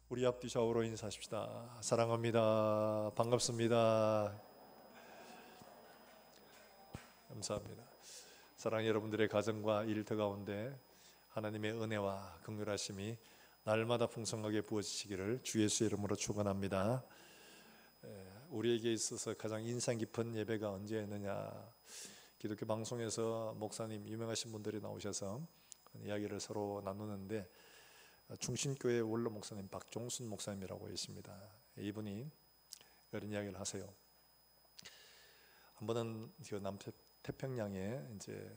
우리 앞뒤 좌우로 인사하십시다. 사랑합니다. 반갑습니다. 감사합니다. 사랑하는 여러분들의 가정과 일터 가운데 하나님의 은혜와 긍휼하심이 날마다 풍성하게 부어지시기를 주 예수의 이름으로 축원합니다. 우리에게 있어서 가장 인상 깊은 예배가 언제였느냐, 기독교 방송에서 목사님 유명하신 분들이 나오셔서 이야기를 서로 나누는데, 충신교회 원로 목사님 박종순 목사님이라고 있습니다. 이분이 이런 이야기를 하세요. 한 번은 그 남태평양에 이제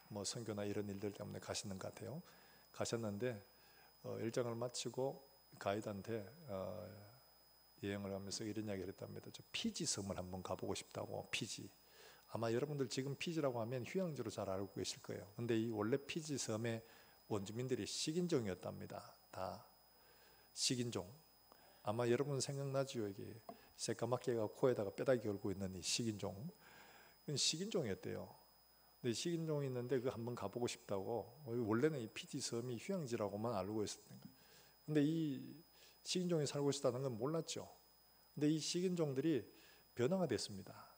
뭐 선교나 이런 일들 때문에 가시는 것 같아요. 가셨는데 일정을 마치고 가이드한테 여행을 하면서 이런 이야기를 했답니다. 저 피지 섬을 한번 가보고 싶다고. 피지, 아마 여러분들 지금 피지라고 하면 휴양지로 잘 알고 계실 거예요. 근데 이 원래 피지 섬의 원주민들이 식인종이었답니다. 다 식인종. 아마 여러분 생각나지요? 이게 새까맣게가 코에다가 뼈다귀 걸고 있는 이 식인종. 식인종이었대요. 근데 식인종이 있는데 그 한번 가보고 싶다고. 원래는 이 피지 섬이 휴양지라고만 알고 있었던 거예요. 근데 이 식인종이 살고 있었다는 건 몰랐죠. 근데 이 식인종들이 변화가 됐습니다.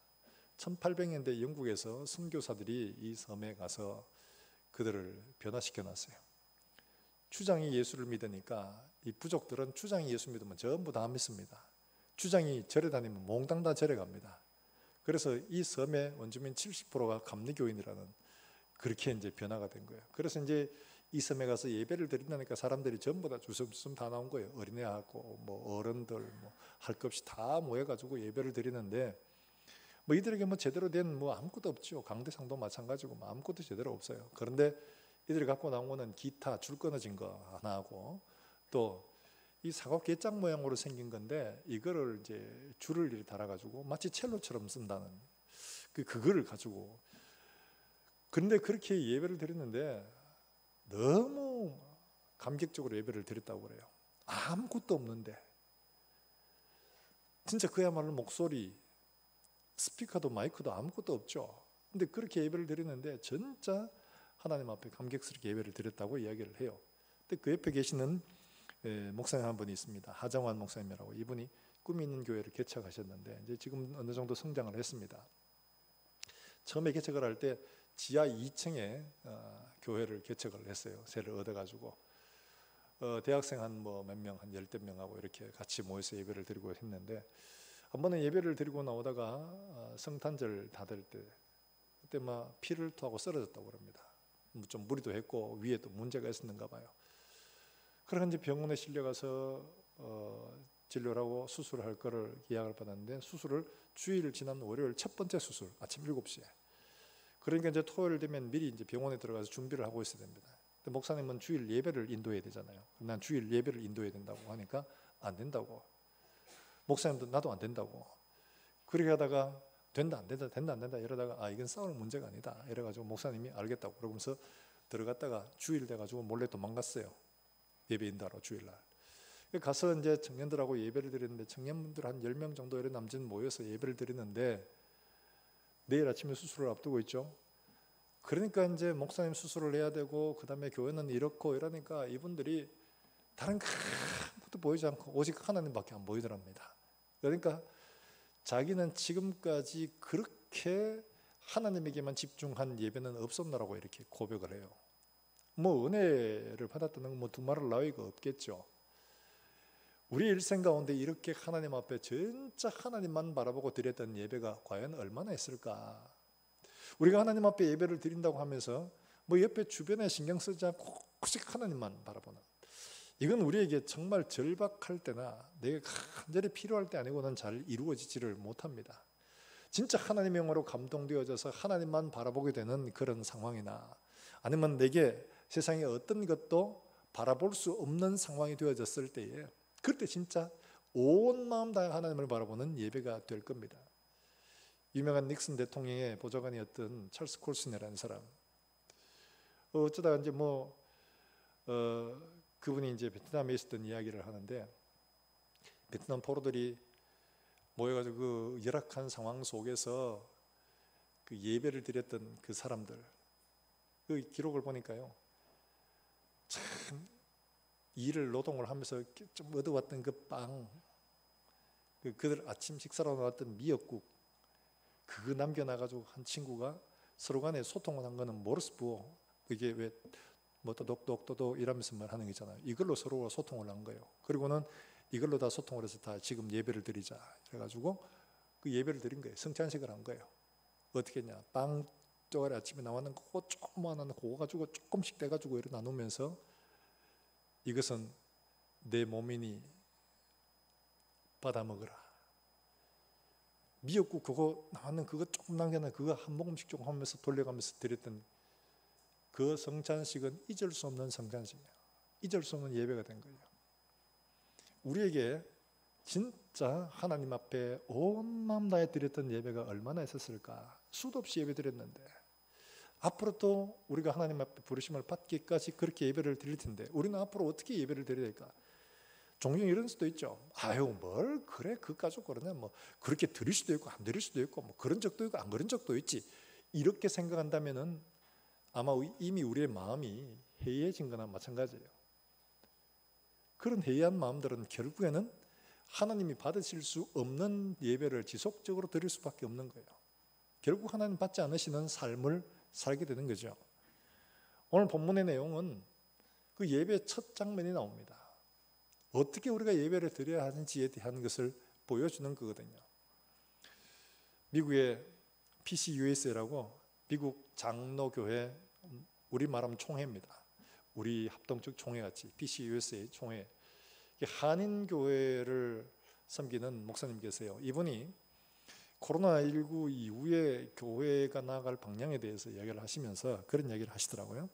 1800년대 영국에서 선교사들이 이 섬에 가서 그들을 변화시켜 놨어요. 추장이 예수를 믿으니까 이 부족들은 추장이 예수 믿으면 전부 다 믿습니다. 추장이 절에 다니면 몽땅 다 절에 갑니다. 그래서 이 섬의 원주민 70%가 감리교인이라는, 그렇게 이제 변화가 된 거예요. 그래서 이제 이 섬에 가서 예배를 드린다니까 사람들이 전부 다 주섬주섬 다 나온 거예요. 어린애하고 뭐 어른들 뭐 할 것 없이 다 모여가지고 예배를 드리는데, 뭐 이들에게 뭐 제대로 된 뭐 아무것도 없죠. 강대상도 마찬가지고 뭐 아무것도 제대로 없어요. 그런데 이들이 갖고 나온 거는 기타 줄 끊어진 거 하나 하고, 또 이 사과 게장 모양으로 생긴 건데 이거를 이제 줄을 이렇게 달아가지고 마치 첼로처럼 쓴다는 그거를 가지고. 그런데 그렇게 예배를 드렸는데 너무 감격적으로 예배를 드렸다고 그래요. 아무것도 없는데, 진짜 그야말로 목소리, 스피커도 마이크도 아무것도 없죠. 근데 그렇게 예배를 드렸는데 진짜 하나님 앞에 감격스럽게 예배를 드렸다고 이야기를 해요. 근데 그 옆에 계시는 목사님 한 분이 있습니다. 하정환 목사님이라고. 이분이 꿈이 있는 교회를 개척하셨는데 이제 지금 어느 정도 성장을 했습니다. 처음에 개척을 할 때 지하 2층에 교회를 개척을 했어요. 세를 얻어가지고 대학생 한 뭐 몇 명, 한 10대 명하고 이렇게 같이 모여서 예배를 드리고 했는데, 한 번은 예배를 드리고 나오다가 성탄절 다 될 때, 그때 막 피를 토하고 쓰러졌다고 그럽니다. 좀 무리도 했고 위에 또 문제가 있었는가 봐요. 그래서 이제 병원에 실려가서 진료를 하고 수술을 할 거를 예약을 받았는데, 수술을 주일 지난 월요일 첫 번째 수술 아침 7시에. 그러니까 이제 토요일 되면 미리 이제 병원에 들어가서 준비를 하고 있어야 됩니다. 근데 목사님은 주일 예배를 인도해야 되잖아요. 난 주일 예배를 인도해야 된다고 하니까 안 된다고. 목사님도 나도 안 된다고. 그렇게 하다가 된다 안 된다 된다 안 된다 이러다가 이건 싸울 문제가 아니다 이래가지고 목사님이 알겠다고 그러면서 들어갔다가 주일 돼가지고 몰래 도망갔어요. 예배 인도하러 주일날 가서 이제 청년들하고 예배를 드리는데, 청년분들 한 10명 정도 이런 남진 모여서 예배를 드리는데 내일 아침에 수술을 앞두고 있죠. 그러니까 이제 목사님 수술을 해야 되고 그 다음에 교회는 이렇고 이러니까 이분들이 다른 거 아무것도 보이지 않고 오직 하나님밖에 안 보이더랍니다. 그러니까 자기는 지금까지 그렇게 하나님에게만 집중한 예배는 없었나라고 이렇게 고백을 해요. 뭐 은혜를 받았다는 건 뭐 두말할 나위가 없겠죠. 우리 일생 가운데 이렇게 하나님 앞에 진짜 하나님만 바라보고 드렸던 예배가 과연 얼마나 있을까. 우리가 하나님 앞에 예배를 드린다고 하면서 뭐 옆에 주변에 신경 쓰지 않고 오직 하나님만 바라보는, 이건 우리에게 정말 절박할 때나 내가 간절히 필요할 때 아니고는 잘 이루어지지를 못합니다. 진짜 하나님의 영으로 감동되어져서 하나님만 바라보게 되는 그런 상황이나, 아니면 내게 세상에 어떤 것도 바라볼 수 없는 상황이 되어졌을 때에, 그때 진짜 온 마음 다해 하나님을 바라보는 예배가 될 겁니다. 유명한 닉슨 대통령의 보좌관이었던 찰스 콜슨이라는 사람, 어쩌다가 이제 그분이 이제 베트남에 있었던 이야기를 하는데, 베트남 포로들이 모여가지고 그 열악한 상황 속에서 그 예배를 드렸던 그 사람들, 그 기록을 보니까요, 참 일을 노동을 하면서 좀 얻어왔던 그 빵, 그들 아침 식사로 나왔던 미역국, 그거 남겨놔가지고 한 친구가 서로 간에 소통을 한 거는 모르스부호, 그게 왜 뭐 또독독도독 이러면서 말하는 게 있잖아요. 이걸로 서로 소통을 한 거예요. 그리고는 이걸로 다 소통을 해서 다 지금 예배를 드리자 그래가지고 그 예배를 드린 거예요. 성찬식을 한 거예요. 어떻게 했냐, 빵 쪼가리 아침에 나왔는 거 그거 조금 하나 그거 가지고 조금씩 떼가지고 이렇게 나누면서 이것은 내 몸이니 받아 먹으라. 미역국 그거 나왔는 그거 조금 남겨놔 그거 한 모금씩 조금 하면서 돌려가면서 드렸던 그 성찬식은 잊을 수 없는 성찬식이에요. 잊을 수 없는 예배가 된 거예요. 우리에게 진짜 하나님 앞에 온 마음 다해 드렸던 예배가 얼마나 있었을까. 수도 없이 예배 드렸는데 앞으로 또 우리가 하나님 앞에 부르심을 받기까지 그렇게 예배를 드릴 텐데 우리는 앞으로 어떻게 예배를 드려야 될까? 종종 이런 수도 있죠. 아유 뭘 그래 그것 가지고 그러냐, 뭐 그렇게 드릴 수도 있고 안 드릴 수도 있고 뭐 그런 적도 있고 안 그런 적도 있지. 이렇게 생각한다면은 아마 이미 우리의 마음이 해이해진 거나 마찬가지예요. 그런 해이한 마음들은 결국에는 하나님이 받으실 수 없는 예배를 지속적으로 드릴 수밖에 없는 거예요. 결국 하나님 받지 않으시는 삶을 살게 되는 거죠. 오늘 본문의 내용은 그 예배의 첫 장면이 나옵니다. 어떻게 우리가 예배를 드려야 하는지에 대한 것을 보여주는 거거든요. 미국의 PCUSA라고 미국 장로교회, 우리 말하면 총회입니다. 우리 합동적 총회같이 PCUSA 총회, 한인교회를 섬기는 목사님 계세요. 이분이 코로나19 이후에 교회가 나아갈 방향에 대해서 이야기를 하시면서 그런 이야기를 하시더라고요.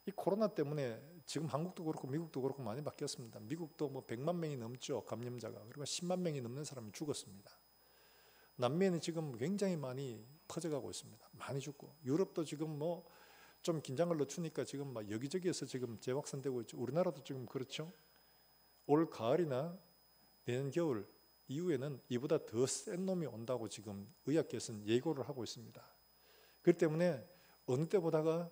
이 코로나 때문에 지금 한국도 그렇고 미국도 그렇고 많이 바뀌었습니다. 미국도 뭐 100만 명이 넘죠, 감염자가. 그리고 10만 명이 넘는 사람이 죽었습니다. 남미에는 지금 굉장히 많이 퍼져가고 있습니다. 많이 죽고. 유럽도 지금 뭐 좀 긴장을 늦추니까 지금 막 여기저기에서 지금 재확산되고 있죠. 우리나라도 지금 그렇죠. 올 가을이나 내년 겨울 이후에는 이보다 더 센 놈이 온다고 지금 의학계에서는 예고를 하고 있습니다. 그렇기 때문에 어느 때보다가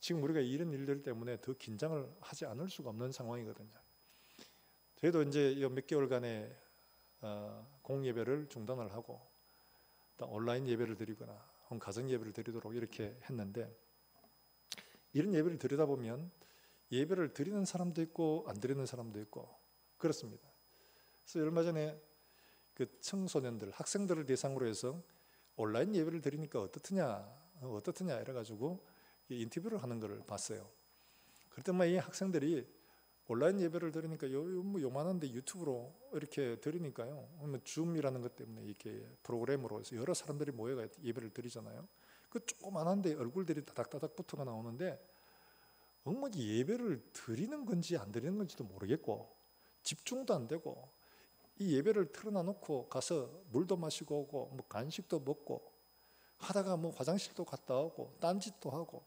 지금 우리가 이런 일들 때문에 더 긴장을 하지 않을 수가 없는 상황이거든요. 저희도 이제 몇 개월간의 공예배를 중단을 하고 온라인 예배를 드리거나 가정 예배를 드리도록 이렇게 했는데, 이런 예배를 드리다 보면 예배를 드리는 사람도 있고 안 드리는 사람도 있고 그렇습니다. 그래서 얼마 전에 그 청소년들, 학생들을 대상으로 해서 온라인 예배를 드리니까 어떻느냐 이래가지고 인터뷰를 하는 걸 봤어요. 그랬더니 이 학생들이 온라인 예배를 드리니까 요만한데 유튜브로 이렇게 드리니까요. 줌이라는 것 때문에 이렇게 프로그램으로 해서 여러 사람들이 모여가 예배를 드리잖아요. 그 조그만한데 얼굴들이 다닥다닥 붙어가 나오는데 예배를 드리는 건지 안 드리는 건지도 모르겠고 집중도 안 되고, 이 예배를 틀어놔놓고 가서 물도 마시고 오고 뭐 간식도 먹고 하다가 뭐 화장실도 갔다 오고 딴짓도 하고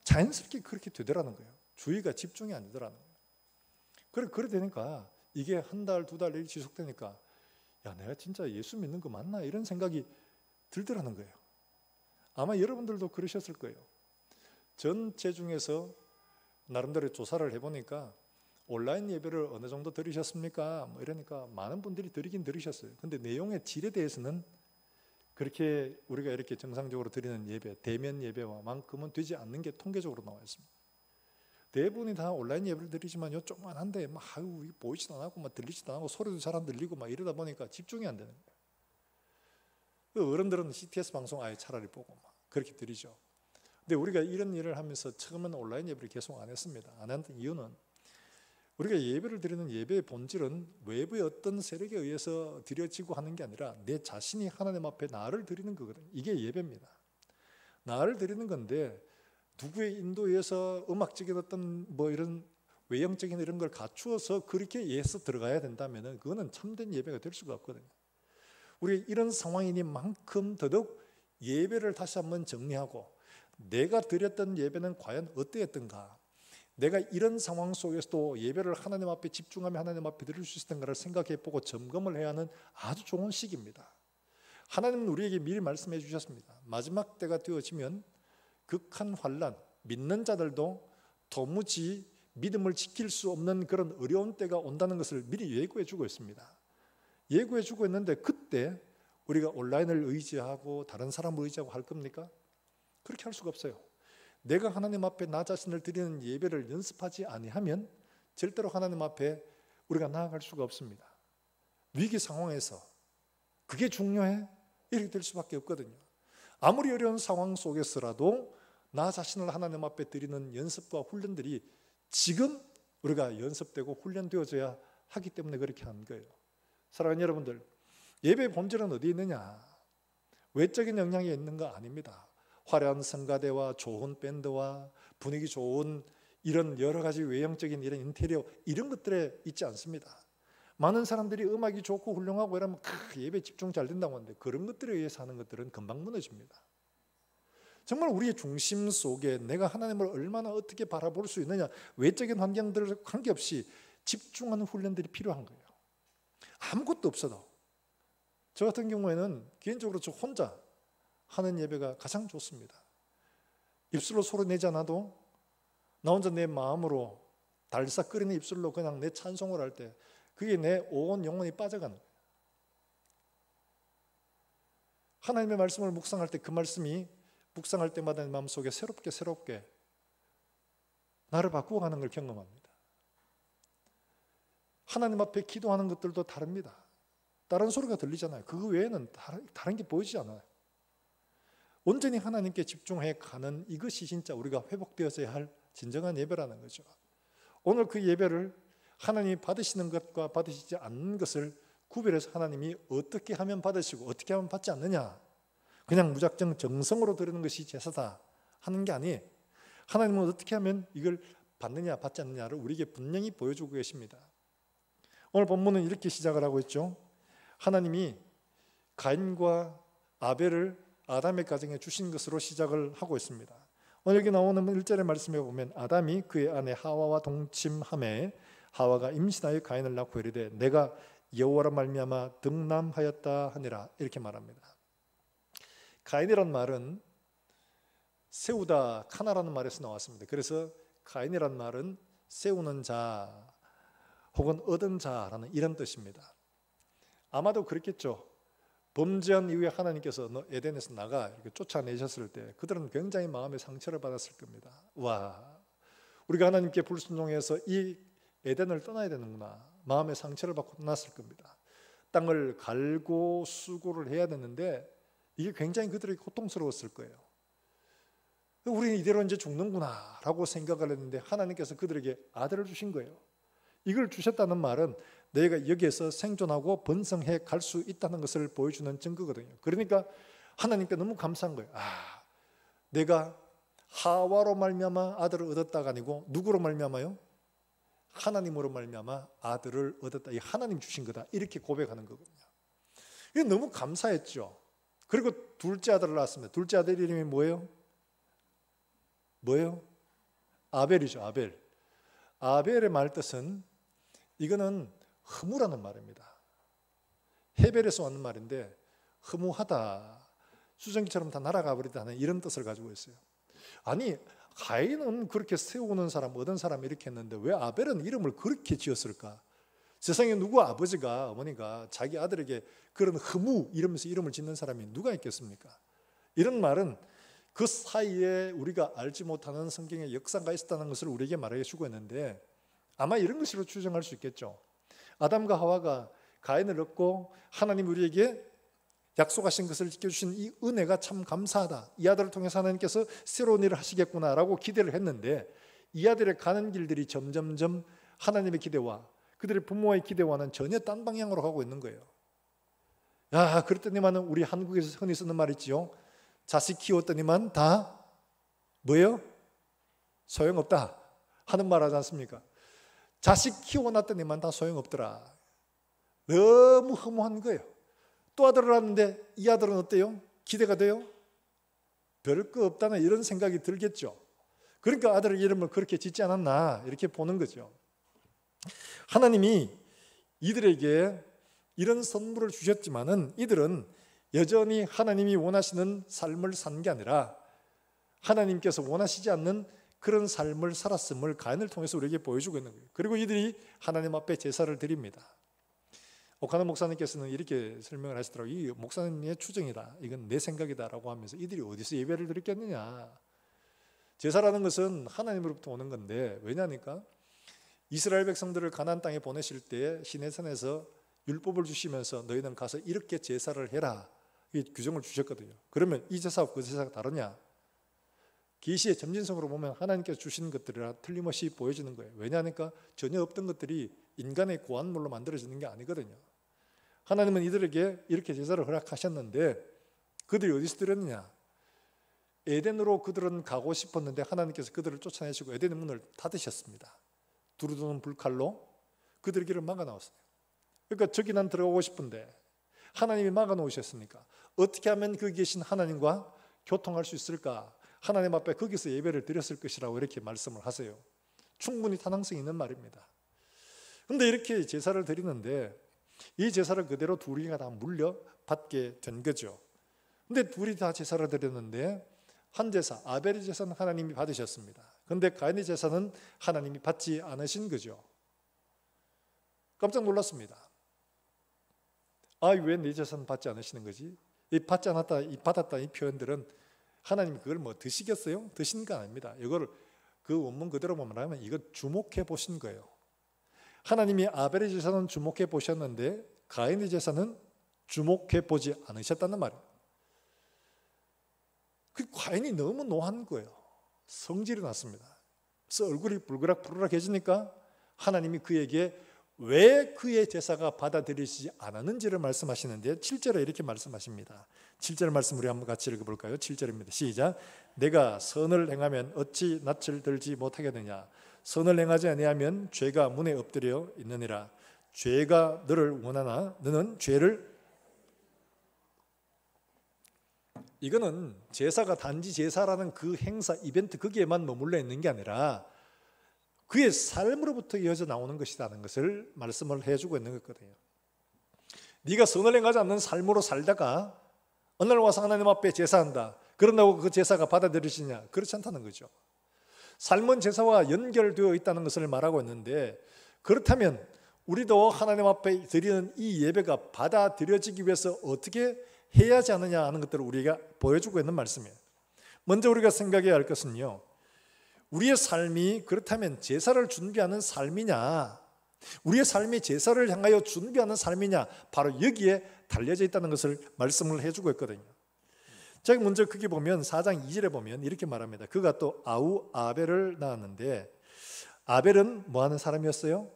자연스럽게 그렇게 되더라는 거예요. 주의가 집중이 안 되더라는 거예요. 그래 되니까 이게 한 달, 두 달 지속되니까 야, 내가 진짜 예수 믿는 거 맞나? 이런 생각이 들더라는 거예요. 아마 여러분들도 그러셨을 거예요. 전체 중에서 나름대로 조사를 해보니까 온라인 예배를 어느 정도 들으셨습니까? 뭐 이러니까 많은 분들이 들으긴 들으셨어요. 근데 내용의 질에 대해서는 그렇게 우리가 이렇게 정상적으로 드리는 예배, 대면 예배와만큼은 되지 않는 게 통계적으로 나와 있습니다. 대부분이 다 온라인 예배를 드리지만 조그만한데 막 보이지도 않고 막 들리지도 않고 소리도 잘 안 들리고 막 이러다 보니까 집중이 안 되는 거예요. 어른들은 CTS 방송 아예 차라리 보고 막 그렇게 드리죠. 근데 우리가 이런 일을 하면서 처음에는 온라인 예배를 계속 안 했습니다. 안 했던 이유는 우리가 예배를 드리는 예배의 본질은 외부의 어떤 세력에 의해서 드려지고 하는 게 아니라 내 자신이 하나님 앞에 나를 드리는 거거든요. 이게 예배입니다. 나를 드리는 건데 누구의 인도에서 음악적인 어떤 뭐 이런 외형적인 이런 걸 갖추어서 그렇게 예서 들어가야 된다면 그거는 참된 예배가 될 수가 없거든요. 우리 이런 상황이니만큼 더더욱 예배를 다시 한번 정리하고 내가 드렸던 예배는 과연 어떠했던가, 내가 이런 상황 속에서도 예배를 하나님 앞에 집중하며 하나님 앞에 드릴 수 있었던가를 생각해보고 점검을 해야 하는 아주 좋은 시기입니다. 하나님은 우리에게 미리 말씀해 주셨습니다. 마지막 때가 되어지면 극한 환난, 믿는 자들도 도무지 믿음을 지킬 수 없는 그런 어려운 때가 온다는 것을 미리 예고해 주고 있습니다. 예고해 주고 있는데 그때 우리가 온라인을 의지하고 다른 사람을 의지하고 할 겁니까? 그렇게 할 수가 없어요. 내가 하나님 앞에 나 자신을 드리는 예배를 연습하지 아니하면 절대로 하나님 앞에 우리가 나아갈 수가 없습니다. 위기 상황에서 그게 중요해? 이렇게 될 수밖에 없거든요. 아무리 어려운 상황 속에서라도 나 자신을 하나님 앞에 드리는 연습과 훈련들이 지금 우리가 연습되고 훈련되어져야 하기 때문에 그렇게 하는 거예요. 사랑하는 여러분들, 예배의 본질은 어디 있느냐? 외적인 영향이 있는 거 아닙니다. 화려한 성가대와 좋은 밴드와 분위기 좋은 이런 여러 가지 외형적인 이런 인테리어 이런 것들에 있지 않습니다. 많은 사람들이 음악이 좋고 훌륭하고 이러면 예배 집중 잘 된다고 하는데 그런 것들에 의해서 하는 것들은 금방 무너집니다. 정말 우리의 중심 속에 내가 하나님을 얼마나 어떻게 바라볼 수 있느냐, 외적인 환경들과 관계없이 집중하는 훈련들이 필요한 거예요. 아무것도 없어도 저 같은 경우에는 개인적으로 저 혼자 하는 예배가 가장 좋습니다. 입술로 소리 내지 않아도 나 혼자 내 마음으로 달싹거리는 입술로 그냥 내 찬송을 할 때 그게 내 온 영혼이 빠져가는 거예요. 하나님의 말씀을 묵상할 때 그 말씀이 묵상할 때마다 내 마음속에 새롭게 나를 바꾸어 가는 걸 경험합니다. 하나님 앞에 기도하는 것들도 다릅니다. 다른 소리가 들리잖아요. 그 외에는 다른 게 보이지 않아요. 온전히 하나님께 집중해 가는 이것이 진짜 우리가 회복되어져야 할 진정한 예배라는 거죠. 오늘 그 예배를 하나님이 받으시는 것과 받으시지 않는 것을 구별해서 하나님이 어떻게 하면 받으시고 어떻게 하면 받지 않느냐, 그냥 무작정 정성으로 드리는 것이 제사다 하는 게 아니에요. 하나님은 어떻게 하면 이걸 받느냐 받지 않느냐를 우리에게 분명히 보여주고 계십니다. 오늘 본문은 이렇게 시작을 하고 있죠. 하나님이 가인과 아벨을 아담의 가정에 주신 것으로 시작을 하고 있습니다. 오늘 여기 나오는 1절의 말씀에 보면 아담이 그의 아내 하와와 동침하매 하와가 임신하여 가인을 낳고 이르되 내가 여호와라 말미암아 득남하였다 하니라 이렇게 말합니다. 가인이란 말은 세우다 카나라는 말에서 나왔습니다. 그래서 가인이란 말은 세우는 자 혹은 얻은 자라는 이런 뜻입니다. 아마도 그렇겠죠. 범죄한 이후에 하나님께서 너 에덴에서 나가 이렇게 쫓아내셨을 때 그들은 굉장히 마음의 상처를 받았을 겁니다. 와, 우리가 하나님께 불순종해서 이 에덴을 떠나야 되는구나. 마음의 상처를 받고 떠났을 겁니다. 땅을 갈고 수고를 해야 되는데 이게 굉장히 그들에게 고통스러웠을 거예요. 우리는 이대로 이제 죽는구나 라고 생각을 했는데 하나님께서 그들에게 아들을 주신 거예요. 이걸 주셨다는 말은 내가 여기에서 생존하고 번성해 갈 수 있다는 것을 보여주는 증거거든요. 그러니까 하나님께 너무 감사한 거예요. 내가 하와로 말미암아 아들을 얻었다가 아니고 누구로 말미암아요? 하나님으로 말미암아 아들을 얻었다. 이 하나님 주신 거다. 이렇게 고백하는 거거든요. 이게 너무 감사했죠. 그리고 둘째 아들을 낳았습니다. 둘째 아들 이름이 뭐예요? 아벨이죠. 아벨. 아벨의 말뜻은 이거는 허무라는 말입니다. 헤벨에서 왔는 말인데 허무하다, 수증기처럼 다 날아가 버리다는 이런 뜻을 가지고 있어요. 아니 가인은 그렇게 세우는 사람, 얻은 사람 이렇게 했는데 왜 아벨은 이름을 그렇게 지었을까? 세상에 누구 아버지가 어머니가 자기 아들에게 그런 허무 이러면서 이름을 짓는 사람이 누가 있겠습니까? 이런 말은 그 사이에 우리가 알지 못하는 성경의 역사가 있었다는 것을 우리에게 말해 주고 있는데 아마 이런 것으로 추정할 수 있겠죠. 아담과 하와가 가인을 얻고 하나님 우리에게 약속하신 것을 지켜주신 이 은혜가 참 감사하다. 이 아들을 통해서 하나님께서 새로운 일을 하시겠구나라고 기대를 했는데 이 아들의 가는 길들이 점점점 하나님의 기대와 그들의 부모의 기대와는 전혀 딴 방향으로 가고 있는 거예요. 그랬더니만 우리 한국에서 흔히 쓰는 말 있지요. 자식 키웠더니만 다 뭐예요? 소용없다 하는 말 하지 않습니까? 자식 키워놨더니만 다 소용없더라. 너무 허무한 거예요. 또 아들을 낳았는데 이 아들은 어때요? 기대가 돼요? 별거 없다는 이런 생각이 들겠죠. 그러니까 아들의 이름을 그렇게 짓지 않았나 이렇게 보는 거죠. 하나님이 이들에게 이런 선물을 주셨지만은 이들은 여전히 하나님이 원하시는 삶을 산 게 아니라 하나님께서 원하시지 않는 그런 삶을 살았음을 가인을 통해서 우리에게 보여주고 있는 거예요. 그리고 이들이 하나님 앞에 제사를 드립니다. 오카노 목사님께서는 이렇게 설명을 하시더라고요. 이 목사님의 추정이다, 이건 내 생각이다 라고 하면서 이들이 어디서 예배를 드렸겠느냐. 제사라는 것은 하나님으로부터 오는 건데, 왜냐니까 이스라엘 백성들을 가나안 땅에 보내실 때 시내산에서 율법을 주시면서 너희는 가서 이렇게 제사를 해라, 이 규정을 주셨거든요. 그러면 이 제사와 그 제사가 다르냐? 계시의 점진성으로 보면 하나님께서 주신 것들이라 틀림없이 보여지는 거예요. 왜냐하니까 전혀 없던 것들이 인간의 고안물로 만들어지는 게 아니거든요. 하나님은 이들에게 이렇게 제사를 허락하셨는데 그들이 어디서 들었느냐? 에덴으로 그들은 가고 싶었는데 하나님께서 그들을 쫓아내시고 에덴의 문을 닫으셨습니다. 두루두는 불칼로 그들의 길을 막아놓았어요. 그러니까 저기 난 들어가고 싶은데 하나님이 막아놓으셨으니까 어떻게 하면 거기 계신 하나님과 교통할 수 있을까? 하나님 앞에 거기서 예배를 드렸을 것이라고 이렇게 말씀을 하세요. 충분히 타당성이 있는 말입니다. 그런데 이렇게 제사를 드리는데 이 제사를 그대로 둘이가 다 물려받게 된 거죠. 근데 둘이 다 제사를 드렸는데 한 제사, 아벨의 제사는 하나님이 받으셨습니다. 그런데 가인의 제사는 하나님이 받지 않으신 거죠. 깜짝 놀랐습니다. 아, 왜 내 제사는 받지 않으시는 거지? 이 받지 않았다, 이 받았다 이 표현들은 하나님이 그걸 뭐 드시겠어요? 드신 거 아닙니다. 이걸 그 원문 그대로 보면 이거 주목해 보신 거예요. 하나님이 아벨의 제사는 주목해 보셨는데 가인의 제사는 주목해 보지 않으셨다는 말이에요. 그 가인이 너무 노한 거예요. 성질이 났습니다. 그래서 얼굴이 불그락불그락해지니까 하나님이 그에게 왜 그의 제사가 받아들이지 않았는지를 말씀하시는데 7절에 이렇게 말씀하십니다. 7절 말씀 우리 한번 같이 읽어볼까요? 7절입니다. 시작. 내가 선을 행하면 어찌 낯을 들지 못하겠느냐? 선을 행하지 아니하면 죄가 문에 엎드려 있느니라. 죄가 너를 원하나 너는 죄를. 이거는 제사가 단지 제사라는 그 행사 이벤트 거기에만 머물러 있는 게 아니라 그의 삶으로부터 이어져 나오는 것이라는 것을 말씀을 해주고 있는 거거든요. 네가 선을 행하지 않는 삶으로 살다가 어느 날 와서 하나님 앞에 제사한다, 그런다고 그 제사가 받아들여지냐? 그렇지 않다는 거죠. 삶은 제사와 연결되어 있다는 것을 말하고 있는데, 그렇다면 우리도 하나님 앞에 드리는 이 예배가 받아들여지기 위해서 어떻게 해야 하지 않느냐 하는 것들을 우리가 보여주고 있는 말씀이에요. 먼저 우리가 생각해야 할 것은요, 우리의 삶이 그렇다면 제사를 준비하는 삶이냐, 우리의 삶이 제사를 향하여 준비하는 삶이냐, 바로 여기에 달려져 있다는 것을 말씀을 해주고 있거든요. 자, 먼저 거기 보면 4장 2절에 보면 이렇게 말합니다. 그가 또 아벨을 낳았는데, 아벨은 뭐하는 사람이었어요?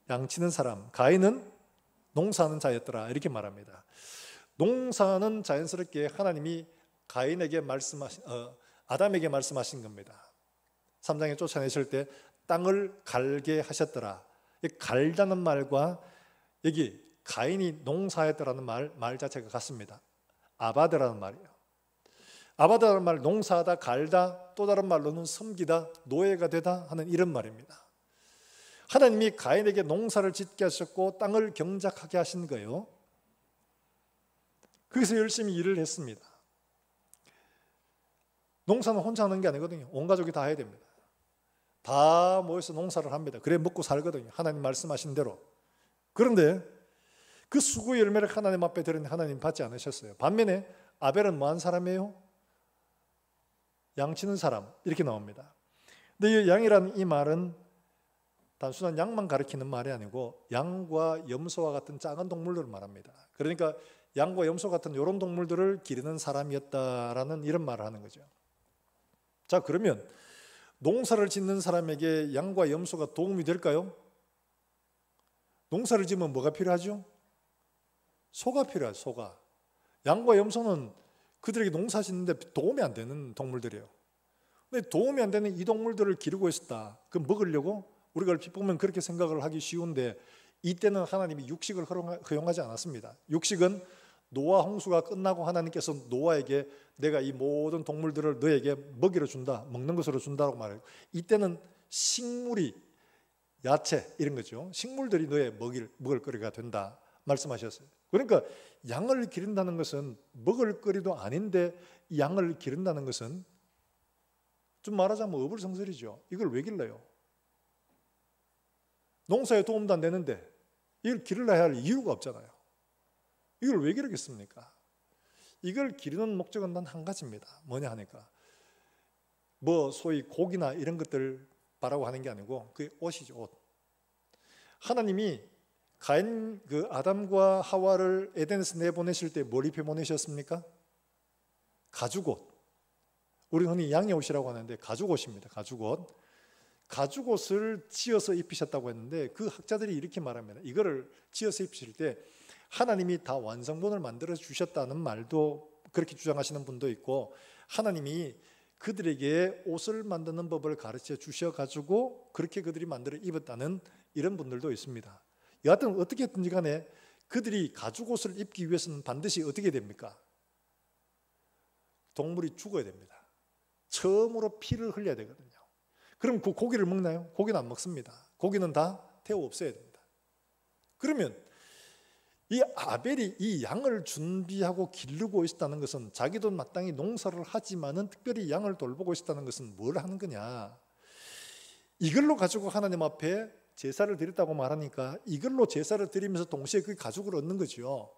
양치는 사람. 가인은 농사하는 자였더라, 이렇게 말합니다. 농사는 자연스럽게 하나님이 가인에게 아담에게 말씀하신 겁니다. 3장에 쫓아내실 때 땅을 갈게 하셨더라. 갈다는 말과 여기 가인이 농사했더라는 말 자체가 같습니다. 아바드라는 말이에요. 아바드라는 말, 농사하다, 갈다, 또 다른 말로는 섬기다, 노예가 되다 하는 이런 말입니다. 하나님이 가인에게 농사를 짓게 하셨고 땅을 경작하게 하신 거예요. 거기서 열심히 일을 했습니다. 농사는 혼자 하는 게 아니거든요. 온 가족이 다 해야 됩니다. 다 모여서 농사를 합니다. 그래 먹고 살거든요. 하나님 말씀하신 대로. 그런데 그 수고의 열매를 하나님 앞에 드렸는데 하나님 받지 않으셨어요. 반면에 아벨은 뭐한 사람이에요? 양치는 사람, 이렇게 나옵니다. 근데 이 양이라는 이 말은 단순한 양만 가리키는 말이 아니고 양과 염소와 같은 작은 동물들을 말합니다. 그러니까 양과 염소 같은 이런 동물들을 기르는 사람이었다라는 이런 말을 하는 거죠. 자, 그러면 농사를 짓는 사람에게 양과 염소가 도움이 될까요? 농사를 지으면 뭐가 필요하죠? 소가 필요하죠. 소가. 양과 염소는 그들에게 농사 짓는데 도움이 안 되는 동물들이에요. 근데 도움이 안 되는 이 동물들을 기르고 있었다. 그 먹으려고 우리가 얼핏 보면 그렇게 생각을 하기 쉬운데, 이때는 하나님이 육식을 허용하지 않았습니다. 육식은 노아 홍수가 끝나고 하나님께서 노아에게 내가 이 모든 동물들을 너에게 먹이로 준다, 먹는 것으로 준다고 말해요. 이때는 식물이, 야채 이런 거죠. 식물들이 너의 먹을 거리가 된다 말씀하셨어요. 그러니까 양을 기른다는 것은 먹을 거리도 아닌데, 양을 기른다는 것은 좀 말하자면 어불성설이죠. 이걸 왜 길러요? 농사에 도움도 안 되는데 이걸 기르려야 할 이유가 없잖아요. 이걸 왜 기르겠습니까? 이걸 기르는 목적은 단 한 가지입니다. 뭐냐 하니까 소위 고기나 이런 것들 바라고 하는 게 아니고 그게 옷이죠. 옷. 하나님이 아담과 하와를 에덴에서 내보내실 때 뭘 입혀 보내셨습니까? 가죽옷. 우리 흔히 양의옷이라고 하는데 가죽옷입니다. 가죽옷. 가죽옷을 지어서 입히셨다고 했는데 그 학자들이 이렇게 말합니다. 이거를 지어서 입히실 때 하나님이 다 완성본을 만들어 주셨다는 말도 그렇게 주장하시는 분도 있고, 하나님이 그들에게 옷을 만드는 법을 가르쳐 주셔가지고 그렇게 그들이 만들어 입었다는 이런 분들도 있습니다. 여하튼 어떻게 했든지 간에 그들이 가죽옷을 입기 위해서는 반드시 어떻게 됩니까? 동물이 죽어야 됩니다. 처음으로 피를 흘려야 되거든요. 그럼 그 고기를 먹나요? 고기는 안 먹습니다. 고기는 다 태워 없애야 됩니다. 그러면 이 아벨이 이 양을 준비하고 기르고 있다는 것은 자기도 마땅히 농사를 하지만은 특별히 양을 돌보고 있다는 것은 뭘 하는 거냐? 이걸로 가지고 하나님 앞에 제사를 드렸다고 말하니까 이걸로 제사를 드리면서 동시에 그 가죽을 얻는 거죠.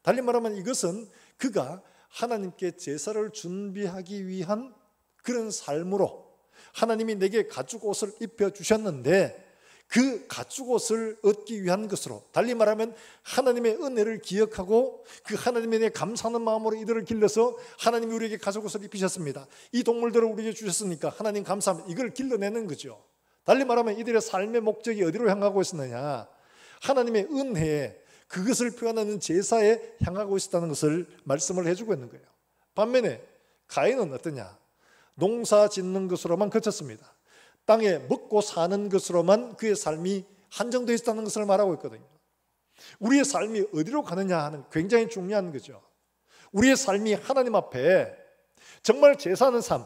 달리 말하면 이것은 그가 하나님께 제사를 준비하기 위한 그런 삶으로 하나님이 내게 가죽옷을 입혀주셨는데 그 가죽옷을 얻기 위한 것으로, 달리 말하면 하나님의 은혜를 기억하고 그 하나님에 대해 감사하는 마음으로 이들을 길러서 하나님이 우리에게 가죽옷을 입히셨습니다. 이 동물들을 우리에게 주셨으니까 하나님 감사합니다. 이걸 길러내는 거죠. 달리 말하면 이들의 삶의 목적이 어디로 향하고 있었느냐? 하나님의 은혜에, 그것을 표현하는 제사에 향하고 있었다는 것을 말씀을 해주고 있는 거예요. 반면에 가인은 어떠냐? 농사 짓는 것으로만 그쳤습니다. 땅에 먹고 사는 것으로만 그의 삶이 한정되어 있다는 것을 말하고 있거든요. 우리의 삶이 어디로 가느냐 하는 굉장히 중요한 거죠. 우리의 삶이 하나님 앞에 정말 제사하는 삶,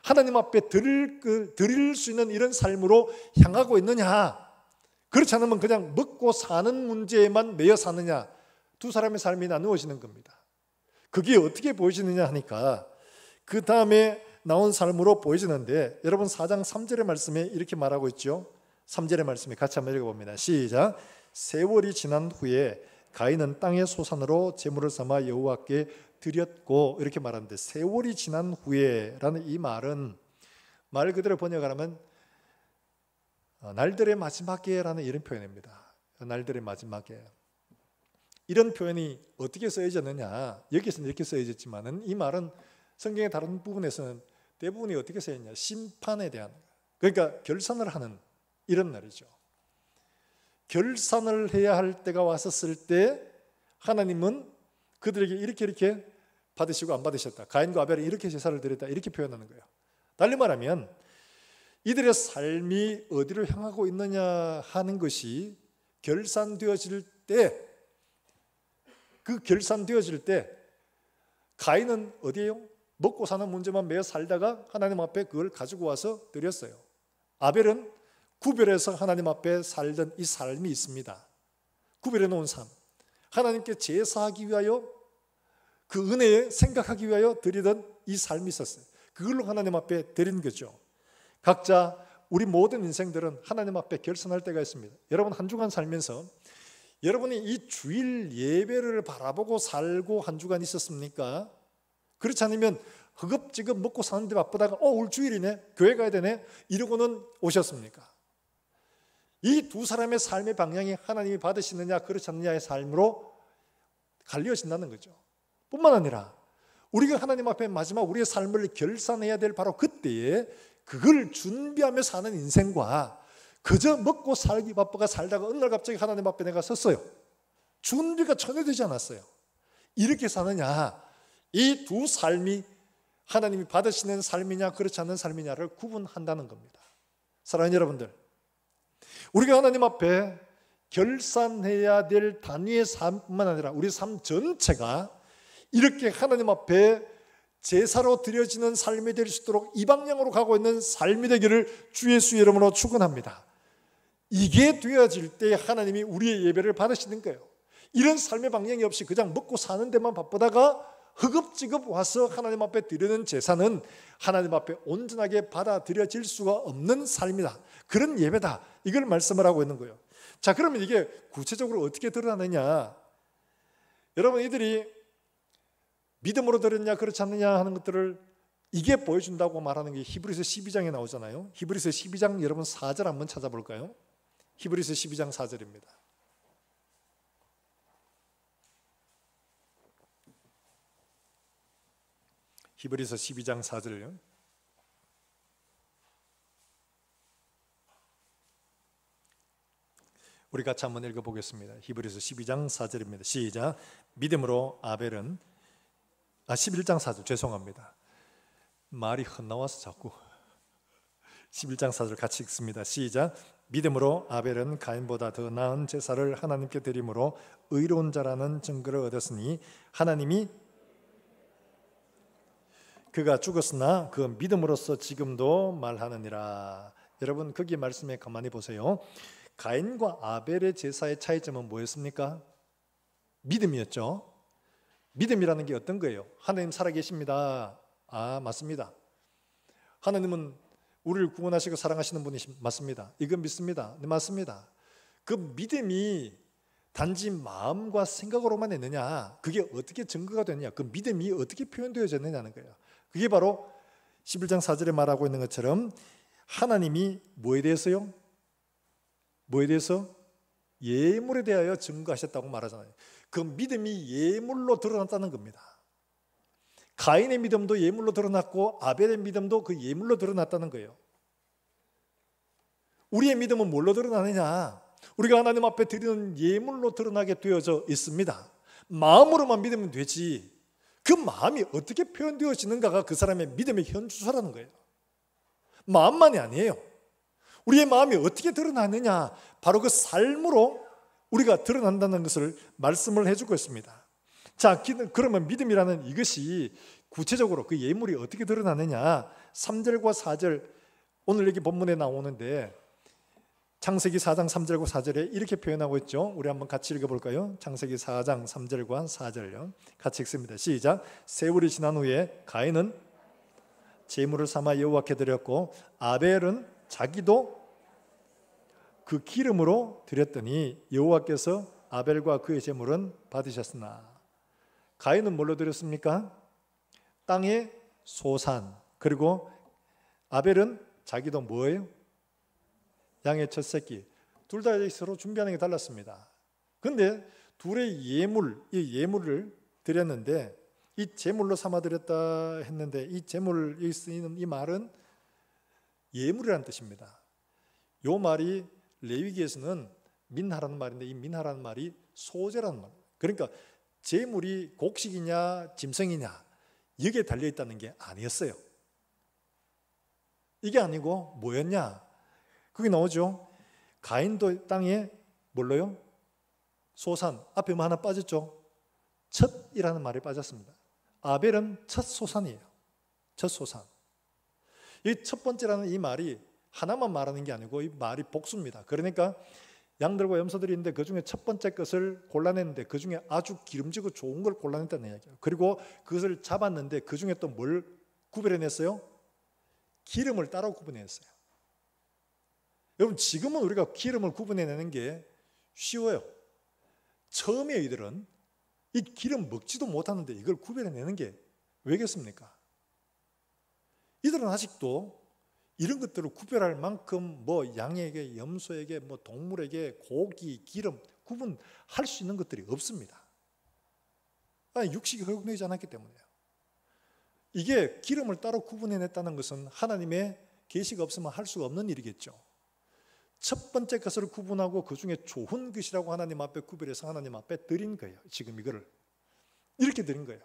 하나님 앞에 드릴 수 있는 이런 삶으로 향하고 있느냐, 그렇지 않으면 그냥 먹고 사는 문제에만 매여 사느냐, 두 사람의 삶이 나누어지는 겁니다. 그게 어떻게 보여지느냐 하니까 그 다음에 나온 삶으로 보여지는데, 여러분 4장 3절의 말씀에 이렇게 말하고 있죠. 3절의 말씀에 같이 한번 읽어봅니다. 시작. 세월이 지난 후에 가인은 땅의 소산으로 제물을 삼아 여호와께 드렸고, 이렇게 말하는데 세월이 지난 후에라는 이 말은 말 그대로 번역하면 날들의 마지막에라는 이런 표현입니다. 날들의 마지막에. 이런 표현이 어떻게 쓰여졌느냐, 여기서는 이렇게 쓰여졌지만은 이 말은 성경의 다른 부분에서는 대부분이 어떻게 쓰였냐, 심판에 대한, 그러니까 결산을 하는 이런 날이죠. 결산을 해야 할 때가 왔었을 때 하나님은 그들에게 이렇게 받으시고 안 받으셨다, 가인과 아벨이 이렇게 제사를 드렸다, 이렇게 표현하는 거예요. 달리 말하면 이들의 삶이 어디로 향하고 있느냐 하는 것이 결산되어질 때, 그 결산되어질 때 가인은 어디에요? 먹고 사는 문제만 매여 살다가 하나님 앞에 그걸 가지고 와서 드렸어요. 아벨은 구별해서 하나님 앞에 살던 이 삶이 있습니다. 구별해 놓은 삶, 하나님께 제사하기 위하여, 그 은혜에 생각하기 위하여 드리던 이 삶이 있었어요. 그걸로 하나님 앞에 드린 거죠. 각자 우리 모든 인생들은 하나님 앞에 결산할 때가 있습니다. 여러분 한 주간 살면서 여러분이 이 주일 예배를 바라보고 살고 한 주간 있었습니까? 그렇지 않으면 허겁지겁 먹고 사는데 바쁘다가 오늘 주일이네, 교회 가야 되네, 이러고는 오셨습니까? 이 두 사람의 삶의 방향이 하나님이 받으시느냐 그렇지 않느냐의 삶으로 갈려진다는 거죠. 뿐만 아니라 우리가 하나님 앞에 마지막 우리의 삶을 결산해야 될 바로 그때에 그걸 준비하며 사는 인생과 그저 먹고 살기 바빠가 살다가 어느 날 갑자기 하나님 앞에 내가 섰어요. 준비가 전혀 되지 않았어요. 이렇게 사느냐, 이 두 삶이 하나님이 받으시는 삶이냐 그렇지 않은 삶이냐를 구분한다는 겁니다. 사랑하는 여러분들, 우리가 하나님 앞에 결산해야 될 단위의 삶뿐만 아니라 우리 삶 전체가 이렇게 하나님 앞에 제사로 드려지는 삶이 될 수 있도록 이 방향으로 가고 있는 삶이 되기를 주 예수 이름으로 축원합니다. 이게 되어질 때 하나님이 우리의 예배를 받으시는 거예요. 이런 삶의 방향이 없이 그냥 먹고 사는 데만 바쁘다가 허겁지겁 와서 하나님 앞에 드리는 제사는 하나님 앞에 온전하게 받아들여질 수가 없는 삶이다. 그런 예배다. 이걸 말씀을 하고 있는 거예요. 자, 그러면 이게 구체적으로 어떻게 드러나느냐? 여러분, 이들이 믿음으로 드렸냐 그렇지 않느냐 하는 것들을 이게 보여준다고 말하는 게 히브리서 12장에 나오잖아요. 히브리서 12장 여러분 4절 한번 찾아볼까요? 히브리서 12장 4절입니다. 히브리서 12장 4절요. 우리 같이 한번 읽어보겠습니다. 히브리서 12장 4절입니다. 시작. 믿음으로 아벨은 11장 4절 죄송합니다. 말이 헛나와서 자꾸 11장 4절 같이 읽습니다. 시작. 믿음으로 아벨은 가인보다 더 나은 제사를 하나님께 드림으로 의로운 자라는 증거를 얻었으니 하나님이 그가 죽었으나 그 믿음으로써 지금도 말하느니라. 여러분, 거기 말씀에 가만히 보세요. 가인과 아벨의 제사의 차이점은 뭐였습니까? 믿음이었죠. 믿음이라는 게 어떤 거예요? 하나님 살아계십니다. 맞습니다. 하나님은 우리를 구원하시고 사랑하시는 분이 맞습니다. 이건 믿습니다. 네, 맞습니다. 그 믿음이 단지 마음과 생각으로만 했느냐, 그게 어떻게 증거가 되느냐, 그 믿음이 어떻게 표현되어졌느냐는 거예요. 그게 바로 11장 4절에 말하고 있는 것처럼 하나님이 뭐에 대해서요? 뭐에 대해서? 예물에 대하여 증거하셨다고 말하잖아요. 그 믿음이 예물로 드러났다는 겁니다. 가인의 믿음도 예물로 드러났고 아벨의 믿음도 그 예물로 드러났다는 거예요. 우리의 믿음은 뭘로 드러나느냐? 우리가 하나님 앞에 드리는 예물로 드러나게 되어져 있습니다. 마음으로만 믿으면 되지, 그 마음이 어떻게 표현되어지는가가 그 사람의 믿음의 현주소라는 거예요. 마음만이 아니에요. 우리의 마음이 어떻게 드러나느냐, 바로 그 삶으로 우리가 드러난다는 것을 말씀을 해주고 있습니다. 자, 그러면 믿음이라는 이것이 구체적으로 그 예물이 어떻게 드러나느냐, 3절과 4절 오늘 여기 본문에 나오는데 창세기 4장 3절과 4절에 이렇게 표현하고 있죠. 우리 한번 같이 읽어볼까요? 창세기 4장 3절과 4절요. 같이 읽습니다. 시작. 세월이 지난 후에 가인은 제물을 삼아 여호와께 드렸고 아벨은 자기도 그 기름으로 드렸더니 여호와께서 아벨과 그의 제물은 받으셨으나. 가인은 뭘로 드렸습니까? 땅의 소산. 그리고 아벨은 자기도 뭐예요? 양의 첫 새끼. 둘 다 서로 준비하는 게 달랐습니다. 그런데 둘의 이 예물을 드렸는데 이 제물로 삼아 드렸다 했는데 이 제물이 쓰이는 이 말은 예물이라는 뜻입니다. 이 말이 레위기에서는 민하라는 말인데 이 민하라는 말이 소제라는 말. 그러니까 제물이 곡식이냐 짐승이냐 여기에 달려 있다는 게 아니었어요. 이게 아니고 뭐였냐? 그게 나오죠. 가인도 땅에 뭘로요? 소산. 앞에 뭐 하나 빠졌죠? 첫이라는 말이 빠졌습니다. 아벨은 첫 소산이에요. 첫 소산. 이 첫 번째라는 이 말이 하나만 말하는 게 아니고 이 말이 복수입니다. 그러니까 양들과 염소들이 있는데 그 중에 첫 번째 것을 골라냈는데 그 중에 아주 기름지고 좋은 걸 골라냈다는 이야기예요. 그리고 그것을 잡았는데 그 중에 또 뭘 구별해냈어요? 기름을 따로 구분했어요. 여러분, 지금은 우리가 기름을 구분해내는 게 쉬워요. 처음에 이들은 이 기름 먹지도 못하는데 이걸 구별해내는 게 왜겠습니까? 이들은 아직도 이런 것들을 구별할 만큼 뭐 양에게, 염소에게, 뭐 동물에게 고기, 기름 구분할 수 있는 것들이 없습니다. 육식이 허용되지 않았기 때문에요. 이게 기름을 따로 구분해냈다는 것은 하나님의 계시가 없으면 할 수가 없는 일이겠죠. 첫 번째 것을 구분하고 그 중에 좋은 것이라고 하나님 앞에 구별해서 하나님 앞에 드린 거예요. 지금 이거를 이렇게 드린 거예요.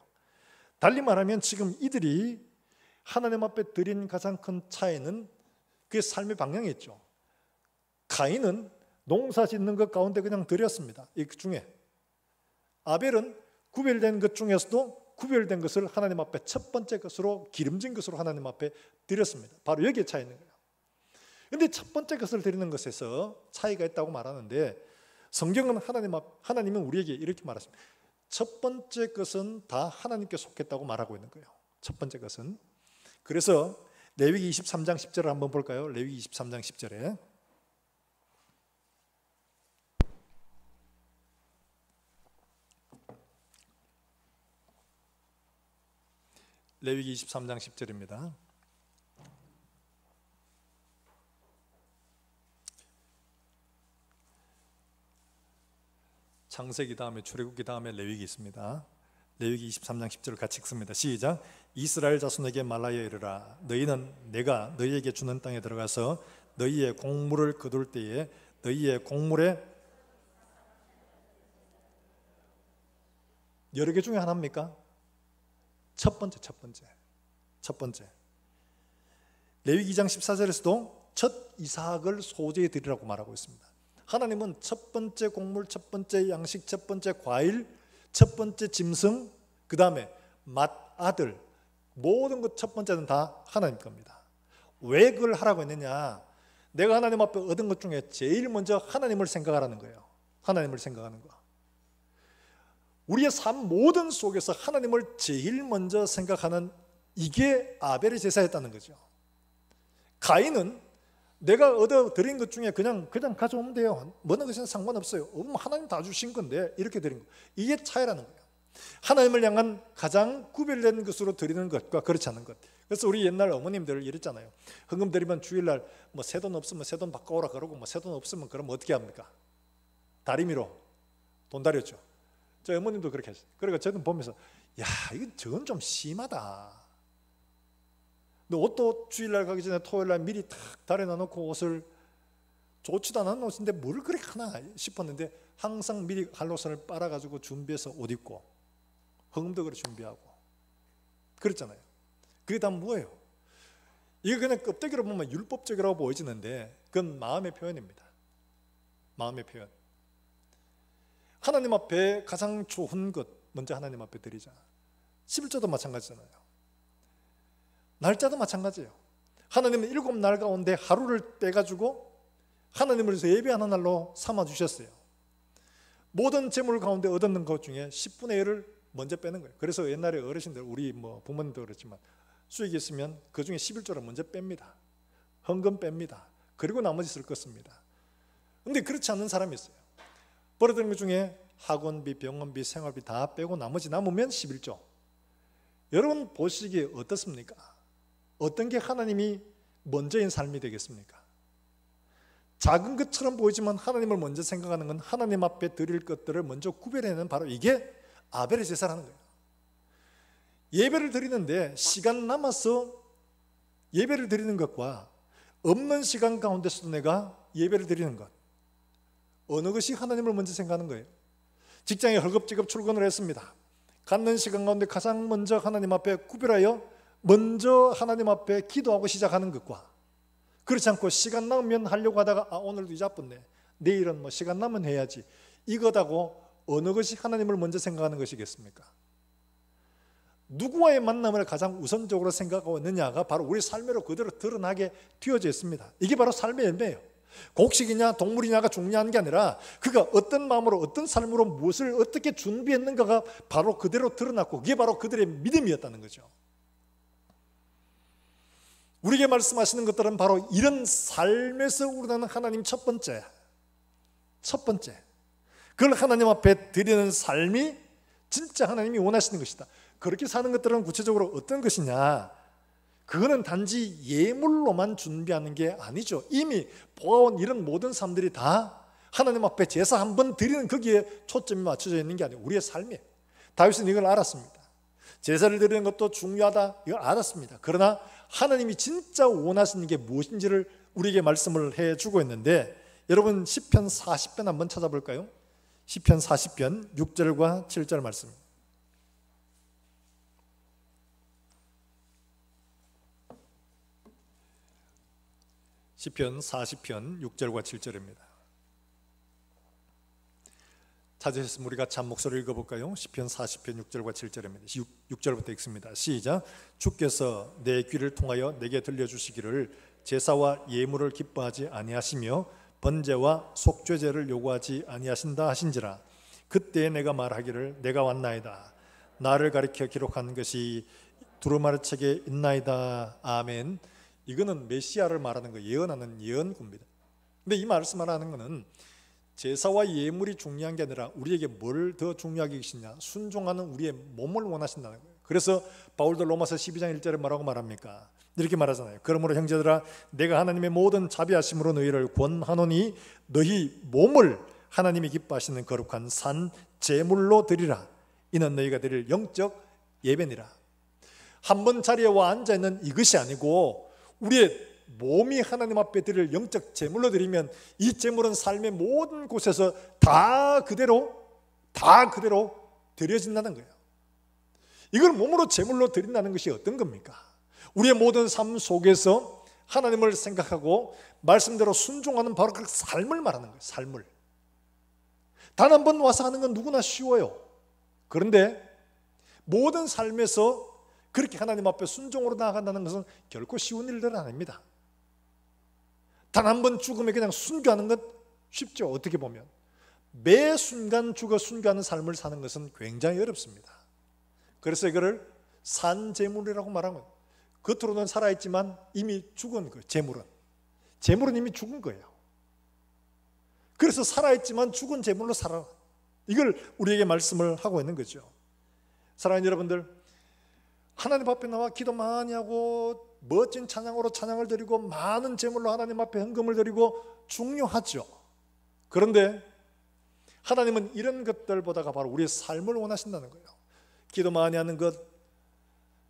달리 말하면 지금 이들이 하나님 앞에 드린 가장 큰 차이는 그의 삶의 방향이 있죠. 가인은 농사 짓는 것 가운데 그냥 드렸습니다. 이 중에 아벨은 구별된 것 중에서도 구별된 것을 하나님 앞에 첫 번째 것으로 기름진 것으로 하나님 앞에 드렸습니다. 바로 여기에 차이 있는 거예요. 그런데 첫 번째 것을 드리는 것에서 차이가 있다고 말하는데 성경은 하나님은 우리에게 이렇게 말했습니다. 첫 번째 것은 다 하나님께 속했다고 말하고 있는 거예요. 첫 번째 것은. 그래서 레위기 23장 10절을 한번 볼까요? 레위기 23장 10절에 레위기 23장 10절입니다. 창세기 다음에 출애굽기 다음에 레위기 있습니다. 레위기 23장 10절을 같이 읽습니다. 시작. 이스라엘 자손에게 말하여 이르라. 너희는 내가 너희에게 주는 땅에 들어가서 너희의 곡물을 거둘 때에 너희의 곡물에 여러 개 중에 하나입니까? 첫 번째. 레위기 2장 14절에서도 첫 이삭을 소재에 드리라고 말하고 있습니다. 하나님은 첫 번째 곡물, 첫 번째 양식, 첫 번째 과일, 첫 번째 짐승, 그 다음에 맏아들, 모든 것 첫 번째는 다 하나님 겁니다. 왜 그걸 하라고 했느냐? 내가 하나님 앞에 얻은 것 중에 제일 먼저 하나님을 생각하라는 거예요. 하나님을 생각하는 거. 우리의 삶 모든 속에서 하나님을 제일 먼저 생각하는 이게 아벨의 제사였다는 거죠. 가인은 내가 얻어 드린 것 중에 그냥 가져오면 돼요. 뭐는 것은 상관없어요. 하나님 다 주신 건데 이렇게 드린 거. 이게 차이라는 거예요. 하나님을 향한 가장 구별된 것으로 드리는 것과 그렇지 않은 것. 그래서 우리 옛날 어머님들 이랬잖아요. 헌금 드리면 주일날 뭐 새 돈 없으면 새 돈 바꿔오라 그러고 뭐 새 돈 없으면 그럼 어떻게 합니까? 다리미로 돈 다렸죠. 저희 어머님도 그렇게 했어요. 그러니까 저는 보면서 야, 저건 좀 심하다. 근데 옷도 주일날 가기 전에 토요일날 미리 탁 다려놔 놓고 옷을 좋지도 않은 옷인데 뭘 그렇게 하나 싶었는데 항상 미리 갈로선을 빨아가지고 준비해서 옷 입고 헌금도 그렇게 준비하고 그랬잖아요. 그게 다 뭐예요? 이거 그냥 껍데기로 보면 율법적이라고 보여지는데 그건 마음의 표현입니다. 마음의 표현. 하나님 앞에 가장 좋은 것 먼저 하나님 앞에 드리자. 11조도 마찬가지잖아요. 날짜도 마찬가지예요. 하나님은 7날 가운데 하루를 떼가지고 하나님을 위해서 예배하는 날로 삼아주셨어요. 모든 재물 가운데 얻는 것 중에 10분의 1을 먼저 빼는 거예요. 그래서 옛날에 어르신들, 우리 뭐 부모님도 그렇지만 수익이 있으면 그 중에 11조를 먼저 뺍니다. 헌금 뺍니다. 그리고 나머지 쓸 것입니다. 근데 그렇지 않는 사람이 있어요. 벌어들인 것 중에 학원비, 병원비, 생활비 다 빼고 나머지 남으면 11조. 여러분 보시기에 어떻습니까? 어떤 게 하나님이 먼저인 삶이 되겠습니까? 작은 것처럼 보이지만 하나님을 먼저 생각하는 건 하나님 앞에 드릴 것들을 먼저 구별해내는 바로 이게 아벨의 제사라는 거예요. 예배를 드리는데 시간 남아서 예배를 드리는 것과 없는 시간 가운데서도 내가 예배를 드리는 것, 어느 것이 하나님을 먼저 생각하는 거예요? 직장에 헐겁지겁 출근을 했습니다. 갖는 시간 가운데 가장 먼저 하나님 앞에 구별하여 먼저 하나님 앞에 기도하고 시작하는 것과 그렇지 않고 시간 남으면 하려고 하다가 오늘도 잊어버렸네, 내일은 뭐 시간 남으면 해야지, 이거다고 어느 것이 하나님을 먼저 생각하는 것이겠습니까? 누구와의 만남을 가장 우선적으로 생각하고 있느냐가 바로 우리 삶으로 그대로 드러나게 튀어져 있습니다. 이게 바로 삶의 열매예요. 곡식이냐 동물이냐가 중요한 게 아니라 그가 어떤 마음으로 어떤 삶으로 무엇을 어떻게 준비했는가가 바로 그대로 드러났고 그게 바로 그들의 믿음이었다는 거죠. 우리에게 말씀하시는 것들은 바로 이런 삶에서 우러나는 하나님 첫 번째 그걸 하나님 앞에 드리는 삶이 진짜 하나님이 원하시는 것이다. 그렇게 사는 것들은 구체적으로 어떤 것이냐, 그거는 단지 예물로만 준비하는 게 아니죠. 이미 보아온 이런 모든 삶들이 다 하나님 앞에 제사 한번 드리는 거기에 초점이 맞춰져 있는 게 아니고 우리의 삶이에요. 다윗은 이걸 알았습니다. 제사를 드리는 것도 중요하다, 이걸 알았습니다. 그러나 하나님이 진짜 원하시는 게 무엇인지를 우리에게 말씀을 해주고 있는데, 여러분 시편 40편 한번 찾아볼까요? 시편 40편 6절과 7절 말씀. 시편 40편 6절과 7절입니다. 찾으셨으면 우리가 잠 목소리를 읽어볼까요? 시편 40편 6절과 7절입니다. 6절부터 읽습니다. 시작. 주께서 내 귀를 통하여 내게 들려주시기를 제사와 예물을 기뻐하지 아니하시며 번제와 속죄제를 요구하지 아니하신다 하신지라. 그때 내가 말하기를 내가 왔나이다. 나를 가리켜 기록한 것이 두루마리 책에 있나이다. 아멘. 이거는 메시아를 말하는 거, 예언하는 예언구입니다. 근데 이 말씀을 하는 것은 제사와 예물이 중요한 게 아니라 우리에게 뭘 더 중요하게 계시냐, 순종하는 우리의 몸을 원하신다는 거예요. 그래서 바울도 로마서 12장 1절에 뭐라고 말합니까? 이렇게 말하잖아요. 그러므로 형제들아, 내가 하나님의 모든 자비하심으로 너희를 권하노니 너희 몸을 하나님이 기뻐하시는 거룩한 산 제물로 드리라. 이는 너희가 드릴 영적 예배니라. 한 번 자리에 와 앉아 있는 이것이 아니고 우리의 몸이 하나님 앞에 드릴 영적 제물로 드리면 이 제물은 삶의 모든 곳에서 다 그대로 드려진다는 거예요. 이걸 몸으로 제물로 드린다는 것이 어떤 겁니까? 우리의 모든 삶 속에서 하나님을 생각하고 말씀대로 순종하는 바로 그 삶을 말하는 거예요. 삶을. 단 한 번 와서 하는 건 누구나 쉬워요. 그런데 모든 삶에서 그렇게 하나님 앞에 순종으로 나아간다는 것은 결코 쉬운 일들은 아닙니다. 단 한 번 죽음에 그냥 순교하는 것 쉽죠. 어떻게 보면 매 순간 죽어 순교하는 삶을 사는 것은 굉장히 어렵습니다. 그래서 이거를 산제물이라고 말하는 거예요. 겉으로는 살아있지만 이미 죽은 거예요. 제물은 이미 죽은 거예요. 그래서 살아있지만 죽은 제물로 살아라, 이걸 우리에게 말씀을 하고 있는 거죠. 사랑하는 여러분들, 하나님 앞에 나와 기도 많이 하고 멋진 찬양으로 찬양을 드리고 많은 제물로 하나님 앞에 헌금을 드리고 중요하죠. 그런데 하나님은 이런 것들보다가 바로 우리의 삶을 원하신다는 거예요. 기도 많이 하는 것,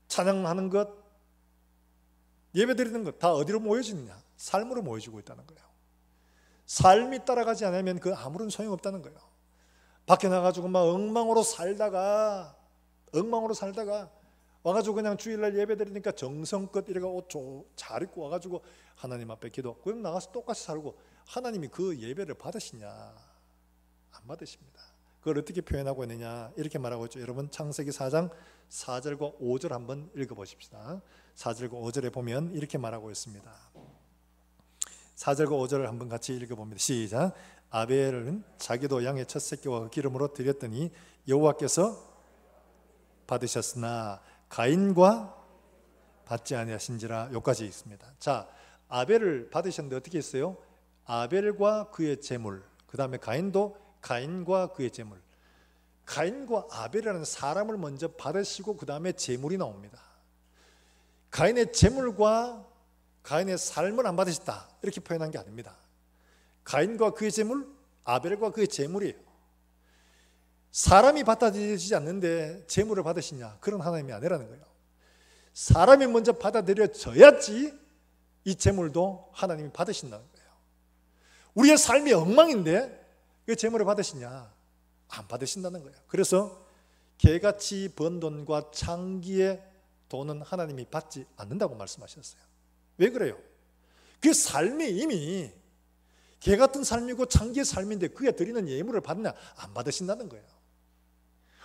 찬양하는 것, 예배 드리는 것 다 어디로 모여지느냐? 삶으로 모여지고 있다는 거예요. 삶이 따라가지 않으면 그 아무런 소용없다는 거예요. 밖에 나가지고 막 엉망으로 살다가 와가지고 그냥 주일날 예배 드리니까 정성껏 이래가 옷 잘 입고 와가지고 하나님 앞에 기도, 그럼 나가서 똑같이 살고 하나님이 그 예배를 받으시냐? 안 받으십니다. 그걸 어떻게 표현하고 있느냐? 이렇게 말하고 있죠. 여러분 창세기 4장 4절과 5절 한번 읽어보십시다. 4절과 5절에 보면 이렇게 말하고 있습니다. 4절과 5절을 한번 같이 읽어봅니다. 시작. 아벨은 자기도 양의 첫 새끼와 기름으로 드렸더니 여호와께서 받으셨으나 가인과 받지 아니하신지라. 여기까지 있습니다. 자, 아벨을 받으셨는데 어떻게 했어요? 아벨과 그의 제물, 그 다음에 가인도 가인과 그의 제물. 가인과 아벨이라는 사람을 먼저 받으시고 그 다음에 제물이 나옵니다. 가인의 제물과 가인의 삶을 안 받으셨다, 이렇게 표현한 게 아닙니다. 가인과 그의 제물, 아벨과 그의 제물이에요. 사람이 받아들여지지 않는데 제물을 받으시냐? 그런 하나님이 아니라는 거예요. 사람이 먼저 받아들여져야지 이 제물도 하나님이 받으신다는 거예요. 우리의 삶이 엉망인데 왜 제물을 받으시냐? 안 받으신다는 거예요. 그래서 개같이 번 돈과 창기의 돈은 하나님이 받지 않는다고 말씀하셨어요. 왜 그래요? 그 삶이 이미 개 같은 삶이고 창기의 삶인데 그게 드리는 예물을 받느냐? 안 받으신다는 거예요.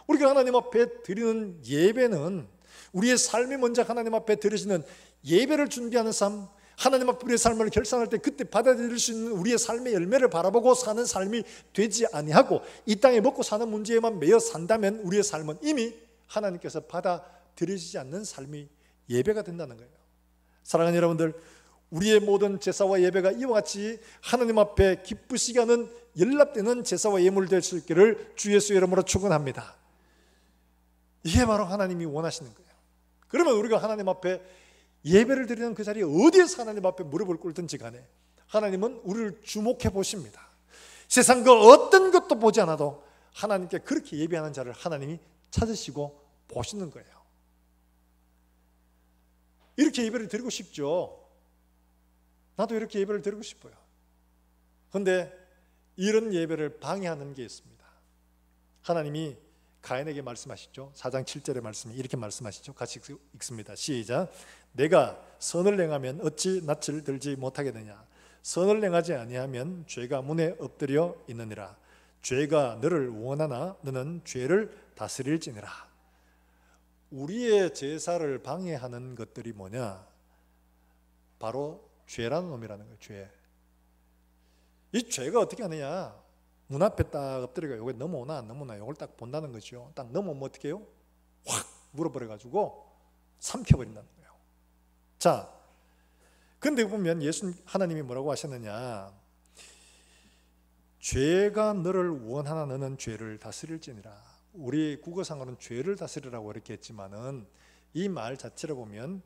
우리가 하나님 앞에 드리는 예배는 우리의 삶이 먼저 하나님 앞에 드리시는 예배를 준비하는 삶, 하나님 앞에 우리의 삶을 결산할 때 그때 받아들일 수 있는 우리의 삶의 열매를 바라보고 사는 삶이 되지 아니하고 이 땅에 먹고 사는 문제에만 매여 산다면 우리의 삶은 이미 하나님께서 받아들이시지 않는 삶이 예배가 된다는 거예요. 사랑하는 여러분들, 우리의 모든 제사와 예배가 이와 같이 하나님 앞에 기쁘시게 하는 연락되는 제사와 예물 될 수 있기를 주 예수의 이름으로 축원합니다. 이게 바로 하나님이 원하시는 거예요. 그러면 우리가 하나님 앞에 예배를 드리는 그 자리에 어디에서 하나님 앞에 무릎을 꿇든지 간에 하나님은 우리를 주목해 보십니다. 세상 그 어떤 것도 보지 않아도 하나님께 그렇게 예배하는 자를 하나님이 찾으시고 보시는 거예요. 이렇게 예배를 드리고 싶죠. 나도 이렇게 예배를 드리고 싶어요. 그런데 이런 예배를 방해하는 게 있습니다. 하나님이 가인에게 말씀하시죠. 4장 7절의 말씀이 이렇게 말씀하시죠. 같이 읽습니다. 시작. 내가 선을 행하면 어찌 낯을 들지 못하겠느냐? 선을 행하지 아니하면 죄가 문에 엎드려 있느니라. 죄가 너를 원하나 너는 죄를 다스릴지니라. 우리의 제사를 방해하는 것들이 뭐냐? 바로 죄라는 놈이라는 거예요. 죄. 이 죄가 어떻게 하느냐? 문 앞에 딱 엎드려가 요게 넘어오나 안 넘어오나 요걸 딱 본다는 거죠. 딱 넘어오면 어떻게 해요? 확 물어버려가지고 삼켜버린다는 거예요. 자, 근데 보면 하나님이 뭐라고 하셨느냐? 죄가 너를 원하나 너는 죄를 다스릴지니라. 우리 국어상으로는 죄를 다스리라고 이렇게 했지만은 이 말 자체를 보면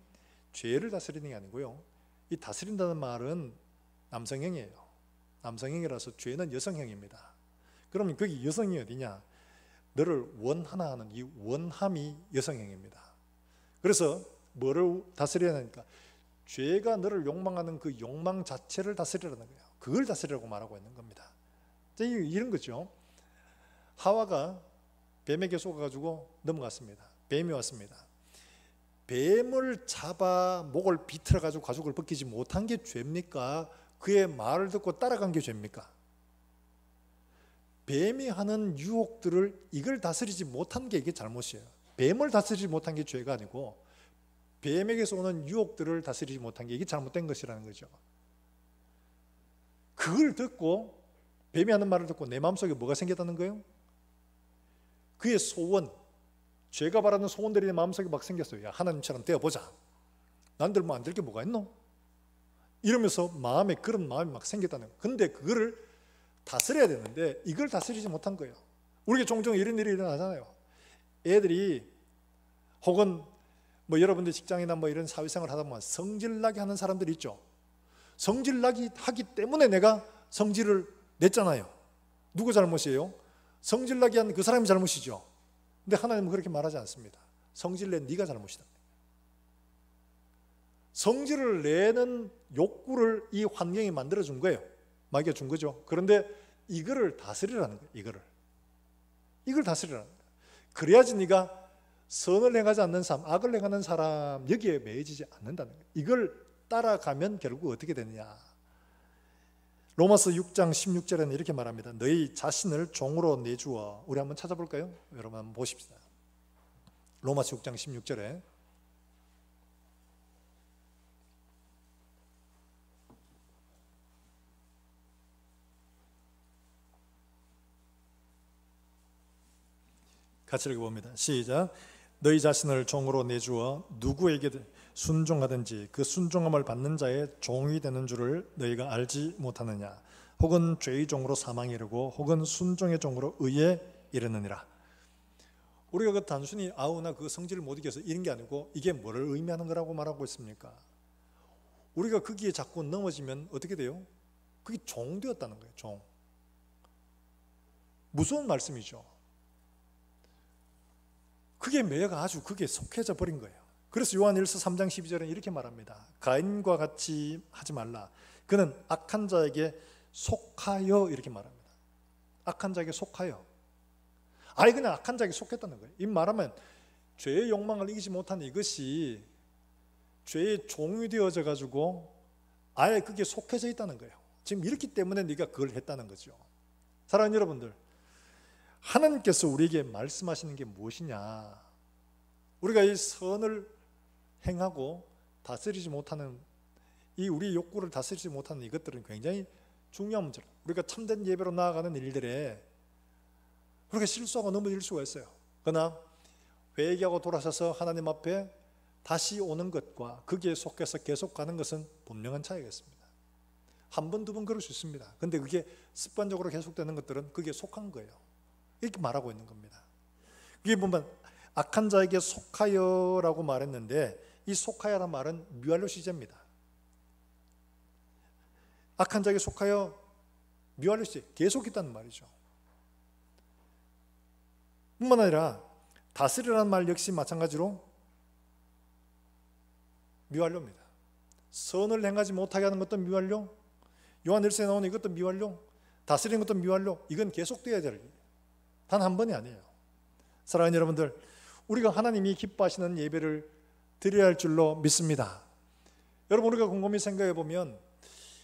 죄를 다스리는 게 아니고요. 이 다스린다는 말은 남성형이에요. 남성형이라서 죄는 여성형입니다. 그러면 거기 여성이 어디냐? 너를 원하나 하는 이 원함이 여성형입니다. 그래서 뭐를 다스려야 하니까 죄가 너를 욕망하는 그 욕망 자체를 다스리라는 거예요. 그걸 다스리라고 말하고 있는 겁니다. 이런 거죠. 하와가 뱀에게 속아가지고 넘어갔습니다. 뱀이 왔습니다. 뱀을 잡아 목을 비틀어가지고 가죽을 벗기지 못한 게 죄입니까? 그의 말을 듣고 따라간 게 죄입니까? 뱀이 하는 유혹들을 이걸 다스리지 못한 게 이게 잘못이에요. 뱀을 다스리지 못한 게 죄가 아니고 뱀에게서 오는 유혹들을 다스리지 못한 게 이게 잘못된 것이라는 거죠. 그걸 듣고 뱀이 하는 말을 듣고 내 마음속에 뭐가 생겼다는 거예요? 그의 소원, 죄가 바라는 소원들이 내 마음속에 막 생겼어요. 야, 하나님처럼 되어보자. 난들 뭐 안 될 게 뭐가 있노? 이러면서 마음에 그런 마음이 막 생겼다는 거예요. 근데 그거를 다스려야 되는데 이걸 다스리지 못한 거예요. 우리가 종종 이런 일이 일어나잖아요. 애들이 혹은 뭐 여러분들 직장이나 뭐 이런 사회생활 하다 보면 성질나게 하는 사람들이 있죠. 성질나게 하기 때문에 내가 성질을 냈잖아요. 누구 잘못이에요? 성질나게 한 그 사람이 잘못이죠. 근데 하나님은 그렇게 말하지 않습니다. 성질낸 네가 잘못이다. 성질을 내는 욕구를 이 환경이 만들어준 거예요. 먹여준 거죠. 그런데 이거를 다스리라는 거예요. 이걸 다스리라는 거예요. 그래야지 네가 선을 행하지 않는 사람, 악을 행하는 사람 여기에 매여지지 않는다는 거예요. 이걸 따라가면 결국 어떻게 되느냐? 로마서 6장 16절에는 이렇게 말합니다. 너희 자신을 종으로 내주어. 우리 한번 찾아볼까요? 여러분 한번 보십시다. 로마서 6장 16절에 같이 읽어봅니다. 시작. 너희 자신을 종으로 내주어 누구에게든 순종하든지 그 순종함을 받는 자의 종이 되는 줄을 너희가 알지 못하느냐? 혹은 죄의 종으로 사망에 이르고 혹은 순종의 종으로 의에 이르느니라. 우리가 그 단순히 나 그 성질을 못 이겨서 이런 게 아니고 이게 뭐를 의미하는 거라고 말하고 있습니까? 우리가 거기에 자꾸 넘어지면 어떻게 돼요? 그게 종 되었다는 거예요. 종. 무서운 말씀이죠. 그게 매여가 아주 그게 속해져 버린 거예요. 그래서 요한일서 3장 12절에 이렇게 말합니다. 가인과 같이 하지 말라. 그는 악한 자에게 속하여 이렇게 말합니다. 악한 자에게 속하여. 아예 그냥 악한 자에게 속했다는 거예요. 이 말하면 죄의 욕망을 이기지 못한 이것이 죄의 종이 되어져 가지고 아예 그게 속해져 있다는 거예요. 지금 이렇기 때문에 네가 그걸 했다는 거죠. 사랑하는 여러분들, 하나님께서 우리에게 말씀하시는 게 무엇이냐? 우리가 이 선을 행하고 다스리지 못하는 이 우리 욕구를 다스리지 못하는 이것들은 굉장히 중요한 문제로 우리가 참된 예배로 나아가는 일들에 우리가 실수하고 넘어질 수가 있어요. 그러나 회개하고 돌아서서 하나님 앞에 다시 오는 것과 거기에 속해서 계속 가는 것은 분명한 차이겠습니다. 한 번, 두 번 그럴 수 있습니다. 근데 그게 습관적으로 계속되는 것들은 그게 속한 거예요. 이렇게 말하고 있는 겁니다. 이게 보면 악한 자에게 속하여라고 말했는데 이 속하여라는 말은 뮤알로 시제입니다. 악한 자에게 속하여 뮤알로 시제, 계속 있다는 말이죠. 뿐만 아니라 다스리라는 말 역시 마찬가지로 뮤알로입니다. 선을 행하지 못하게 하는 것도 뮤알로, 요한일서에 나오는 이것도 뮤알로, 다스리는 것도 뮤알로. 이건 계속돼야 될 일이에요. 단 한 번이 아니에요. 사랑하는 여러분들, 우리가 하나님이 기뻐하시는 예배를 드려야 할 줄로 믿습니다. 여러분, 우리가 곰곰이 생각해 보면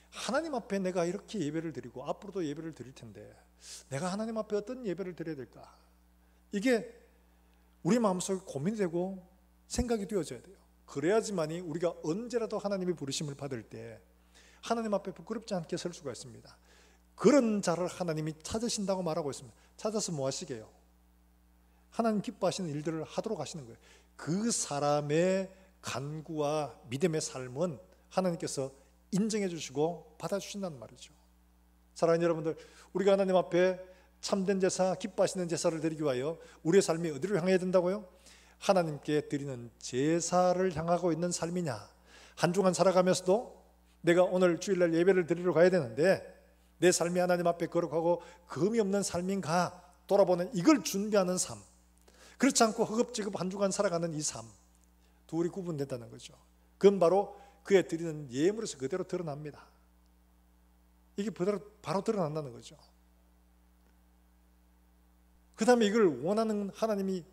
하나님 앞에 내가 이렇게 예배를 드리고 앞으로도 예배를 드릴 텐데 내가 하나님 앞에 어떤 예배를 드려야 될까? 이게 우리 마음속에 고민이 되고 생각이 되어져야 돼요. 그래야지만이 우리가 언제라도 하나님의 부르심을 받을 때 하나님 앞에 부끄럽지 않게 설 수가 있습니다. 그런 자를 하나님이 찾으신다고 말하고 있습니다. 찾아서 뭐 하시게요? 하나님 기뻐하시는 일들을 하도록 하시는 거예요. 그 사람의 간구와 믿음의 삶은 하나님께서 인정해 주시고 받아주신다는 말이죠. 사랑하는 여러분들, 우리가 하나님 앞에 참된 제사, 기뻐하시는 제사를 드리기 위하여 우리의 삶이 어디를 향해야 된다고요? 하나님께 드리는 제사를 향하고 있는 삶이냐? 한 주간 살아가면서도 내가 오늘 주일날 예배를 드리러 가야 되는데 내 삶이 하나님 앞에 거룩하고 금이 없는 삶인가 돌아보는, 이걸 준비하는 삶. 그렇지 않고 허겁지겁 한 주간 살아가는 이 삶, 둘이 구분된다는 거죠. 그건 바로 그의 드리는 예물에서 그대로 드러납니다. 이게 바로 드러난다는 거죠. 그 다음에 이걸 원하는, 하나님이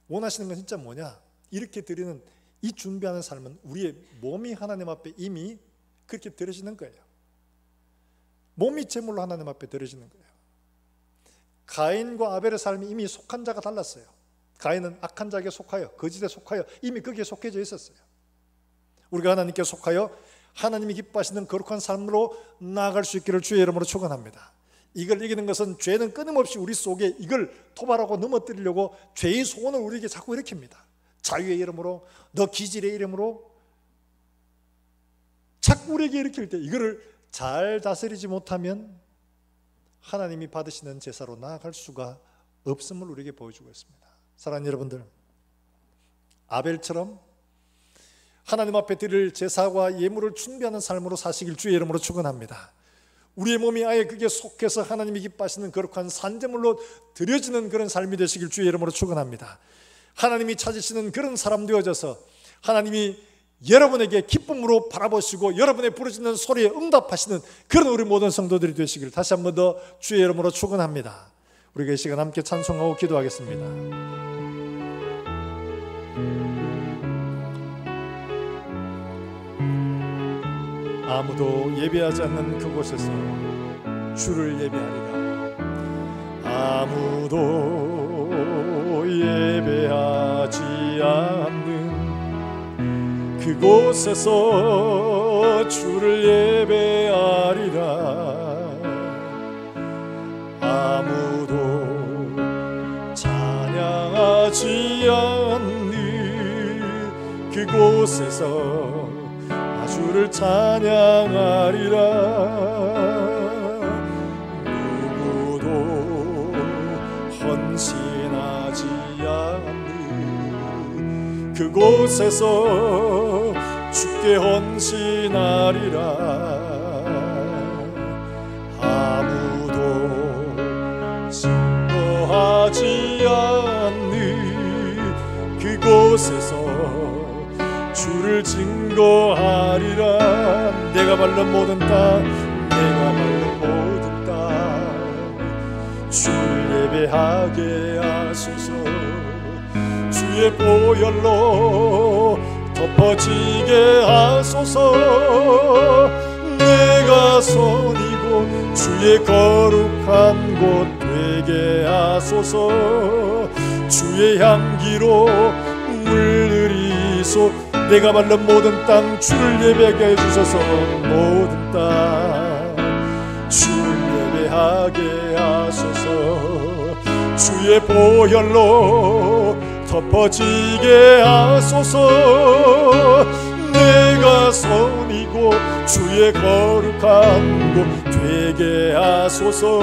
원하시는 건 진짜 뭐냐? 이렇게 드리는 이 준비하는 삶은 우리의 몸이 하나님 앞에 이미 그렇게 드려지는 거예요. 몸이 제물로 하나님 앞에 드려지는 거예요. 가인과 아벨의 삶이 이미 속한 자가 달랐어요. 가인은 악한 자에게 속하여, 거짓에 속하여 이미 거기에 속해져 있었어요. 우리가 하나님께 속하여 하나님이 기뻐하시는 거룩한 삶으로 나아갈 수 있기를 주의 이름으로 축원합니다. 이걸 이기는 것은 죄는 끊임없이 우리 속에 이걸 토발하고 넘어뜨리려고 죄의 소원을 우리에게 자꾸 일으킵니다. 자유의 이름으로, 너 기질의 이름으로 자꾸 우리에게 일으킬 때 이거를 잘 다스리지 못하면 하나님이 받으시는 제사로 나아갈 수가 없음을 우리에게 보여주고 있습니다. 사랑하는 여러분들, 아벨처럼 하나님 앞에 드릴 제사와 예물을 준비하는 삶으로 사시길 주의 이름으로 축원합니다. 우리의 몸이 아예 그게 속해서 하나님이 기뻐하시는 거룩한 산제물로 드려지는 그런 삶이 되시길 주의 이름으로 축원합니다. 하나님이 찾으시는 그런 사람 되어져서 하나님이 여러분에게 기쁨으로 바라보시고 여러분의 부르짖는 소리에 응답하시는 그런 우리 모든 성도들이 되시길 다시 한 번 더 주의 이름으로 축원합니다. 우리가 이 시간 함께 찬송하고 기도하겠습니다. 아무도 예배하지 않는 그곳에서 주를 예배하리라. 아무도 예배하지 않는 그곳에서 주를 예배하리라. 아무도 찬양하지 않는 그곳에서 주를 찬양하리라. 누구도 헌신하지 않는 그곳에서 주께 헌신하리라. 아무도 증거하지 않는 그곳에서 주를 증거하리라. 내가 밟는 모든 땅, 내가 밟는 모든 땅, 주를 예배하게 하소서. 주의 보혈로 덮어지게 하소서. 내가 선이고 주의 거룩한 곳 되게 하소서. 주의 향기로 물들이소. 내가 밟는 모든 땅 주를 예배하게 해주소서. 모든 땅 주를 예배하게 하소서. 주의 보혈로 덮어지게 하소서. 내가 선이고 주의 거룩한 곳 되게 하소서.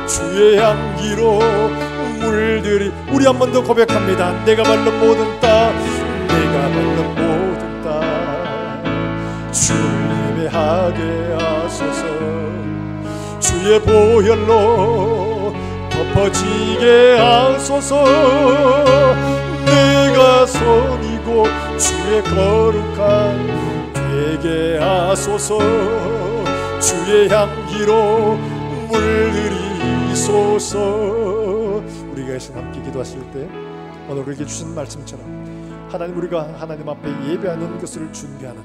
주의 향기로 물들이. 우리 한 번 더 고백합니다. 내가 밟는 모든 땅, 내가 밟는 모든 땅 주를 예배하게 하소서. 주의 보혈로 덮어지게 하소서. 내가 선이고 주의 거룩한 되게 하소서. 주의 향기로 물들이소서. 우리가 함께 기도하실 때 오늘 우리에게 주신 말씀처럼 하나님, 우리가 하나님 앞에 예배하는 것을 준비하는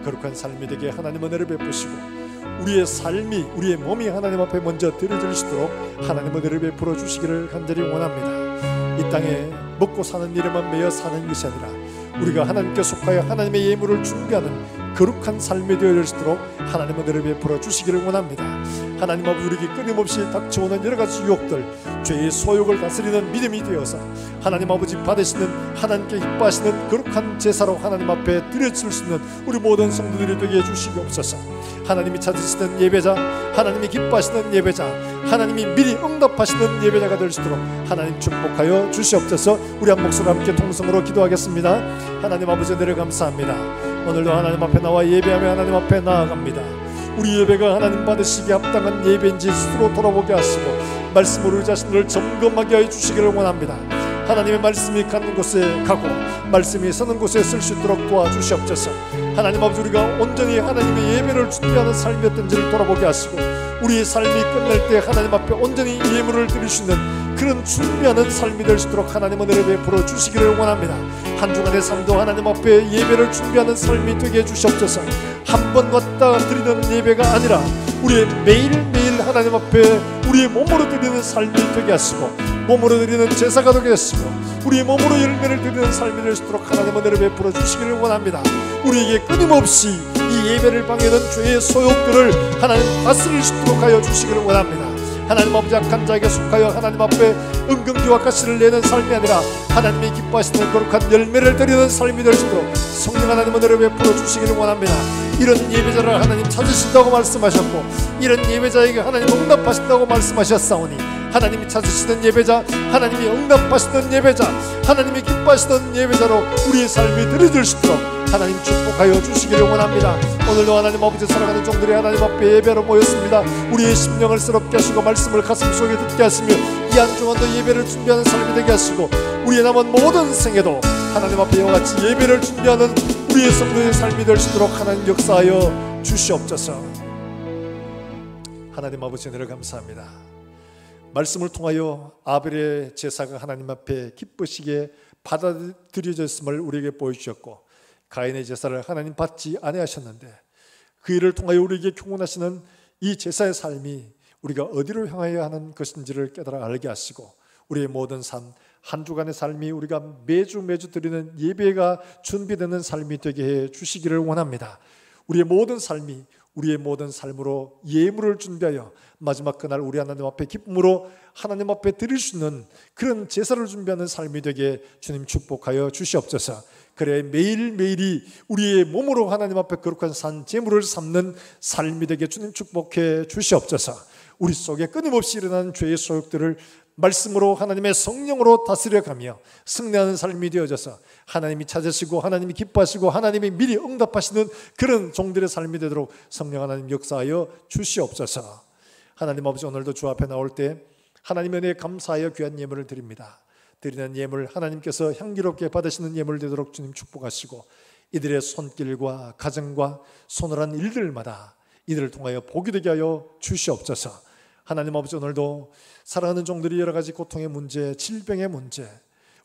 거룩한 삶이 되게 하나님 은혜를 베푸시고 우리의 삶이, 우리의 몸이 하나님 앞에 먼저 드려질 수 있도록 하나님 은혜를 베풀어 주시기를 간절히 원합니다. 이 땅에 먹고 사는 일에만 매여 사는 것이 아니라 우리가 하나님께 속하여 하나님의 예물을 준비하는 거룩한 삶이 되어질 수 있도록 하나님 은혜를 베풀어 주시기를 원합니다. 하나님 아버지 우리에게 끊임없이 닥쳐오는 여러 가지 유혹들, 죄의 소욕을 다스리는 믿음이 되어서 하나님 아버지 받으시는 하나님께 기뻐하시는 거룩한 제사로 하나님 앞에 드려질 수 있는 우리 모든 성도들이 되게 해주시옵소서. 하나님이 찾으시는 예배자, 하나님이 기뻐하시는 예배자, 하나님이 미리 응답하시는 예배자가 될 수 있도록 하나님 축복하여 주시옵소서. 우리 한 목소리 함께 통성으로 기도하겠습니다. 하나님 아버지 은혜를 감사합니다. 오늘도 하나님 앞에 나와 예배하며 하나님 앞에 나아갑니다. 우리 예배가 하나님 받으시기에 합당한 예배인지 스스로 돌아보게 하시고 말씀으로 우리 자신을 점검하게 하여 주시기를 원합니다. 하나님의 말씀이 가는 곳에 가고 말씀이 서는 곳에 쓸 수 있도록 도와주시옵소서. 하나님 아버지 우리가 온전히 하나님의 예배를 준비하는 삶이었던지를 돌아보게 하시고 우리의 삶이 끝날 때 하나님 앞에 온전히 예물을 드릴 수 있는 그런 준비하는 삶이 될 수 있도록 하나님 은혜를 베풀어 주시기를 원합니다. 한 주간의 삶도 하나님 앞에 예배를 준비하는 삶이 되게 해주시옵소서. 한 번 왔다 드리는 예배가 아니라 우리의 매일매일 하나님 앞에 우리의 몸으로 드리는 삶이 되게 하시고 몸으로 드리는 제사가 되게 하시고 우리의 몸으로 열매를 드리는 삶이 될 수 있도록 하나님 은혜를 베풀어 주시기를 원합니다. 우리에게 끊임없이 이 예배를 방해하는 죄의 소욕들을 하나님 다스릴 수 있도록 하여 주시기를 원합니다. 하나님 아버지 악한 자에게 속하여 하나님 앞에 은근기와 가시를 내는 삶이 아니라 하나님이 기뻐하시는 거룩한 열매를 드리는 삶이 될 수 있도록 성령 하나님 은혜를 베풀어 주시기를 원합니다. 이런 예배자를 하나님 찾으신다고 말씀하셨고 이런 예배자에게 하나님 응답하신다고 말씀하셨사오니 하나님이 찾으시는 예배자, 하나님이 응답하시는 예배자, 하나님이 기뻐하시는 예배자로 우리의 삶이 드려질 수 있도록 하나님 축복하여 주시기를 원합니다. 오늘도 하나님 아버지 사랑하는 종들이 하나님 앞에 예배로 모였습니다. 우리의 심령을 새롭게 하시고 말씀을 가슴속에 듣게 하시며 이 한 주간도 예배를 준비하는 삶이 되게 하시고 우리의 남은 모든 생에도 하나님 앞에 이와 같이 예배를 준비하는 우리의 성도의 삶이 될 수 있도록 하나님 역사하여 주시옵소서. 하나님 아버지 은혜를 감사합니다. 말씀을 통하여 아벨의 제사가 하나님 앞에 기쁘시게 받아들여졌음을 우리에게 보여주셨고 가인의 제사를 하나님 받지 아니하셨는데 그 일을 통하여 우리에게 교훈하시는 이 제사의 삶이 우리가 어디로 향하여야 하는 것인지를 깨달아 알게 하시고 우리의 모든 삶, 한 주간의 삶이 우리가 매주 드리는 예배가 준비되는 삶이 되게 해 주시기를 원합니다. 우리의 모든 삶이 우리의 모든 삶으로 예물을 준비하여 마지막 그날 우리 하나님 앞에 기쁨으로 하나님 앞에 드릴 수 있는 그런 제사를 준비하는 삶이 되게 주님 축복하여 주시옵소서. 그래 매일매일이 우리의 몸으로 하나님 앞에 거룩한 산 제물을 삼는 삶이 되게 주님 축복해 주시옵소서. 우리 속에 끊임없이 일어나는 죄의 소욕들을 말씀으로 하나님의 성령으로 다스려가며 승리하는 삶이 되어져서 하나님이 찾으시고 하나님이 기뻐하시고 하나님이 미리 응답하시는 그런 종들의 삶이 되도록 성령 하나님 역사하여 주시옵소서. 하나님 아버지 오늘도 주 앞에 나올 때 하나님의 은혜에 감사하여 귀한 예물을 드립니다. 드리는 예물 하나님께서 향기롭게 받으시는 예물 되도록 주님 축복하시고 이들의 손길과 가정과 손을한 일들마다 이들을 통하여 복이 되게 하여 주시옵소서. 하나님 아버지 오늘도 사랑하는 종들이 여러 가지 고통의 문제, 질병의 문제,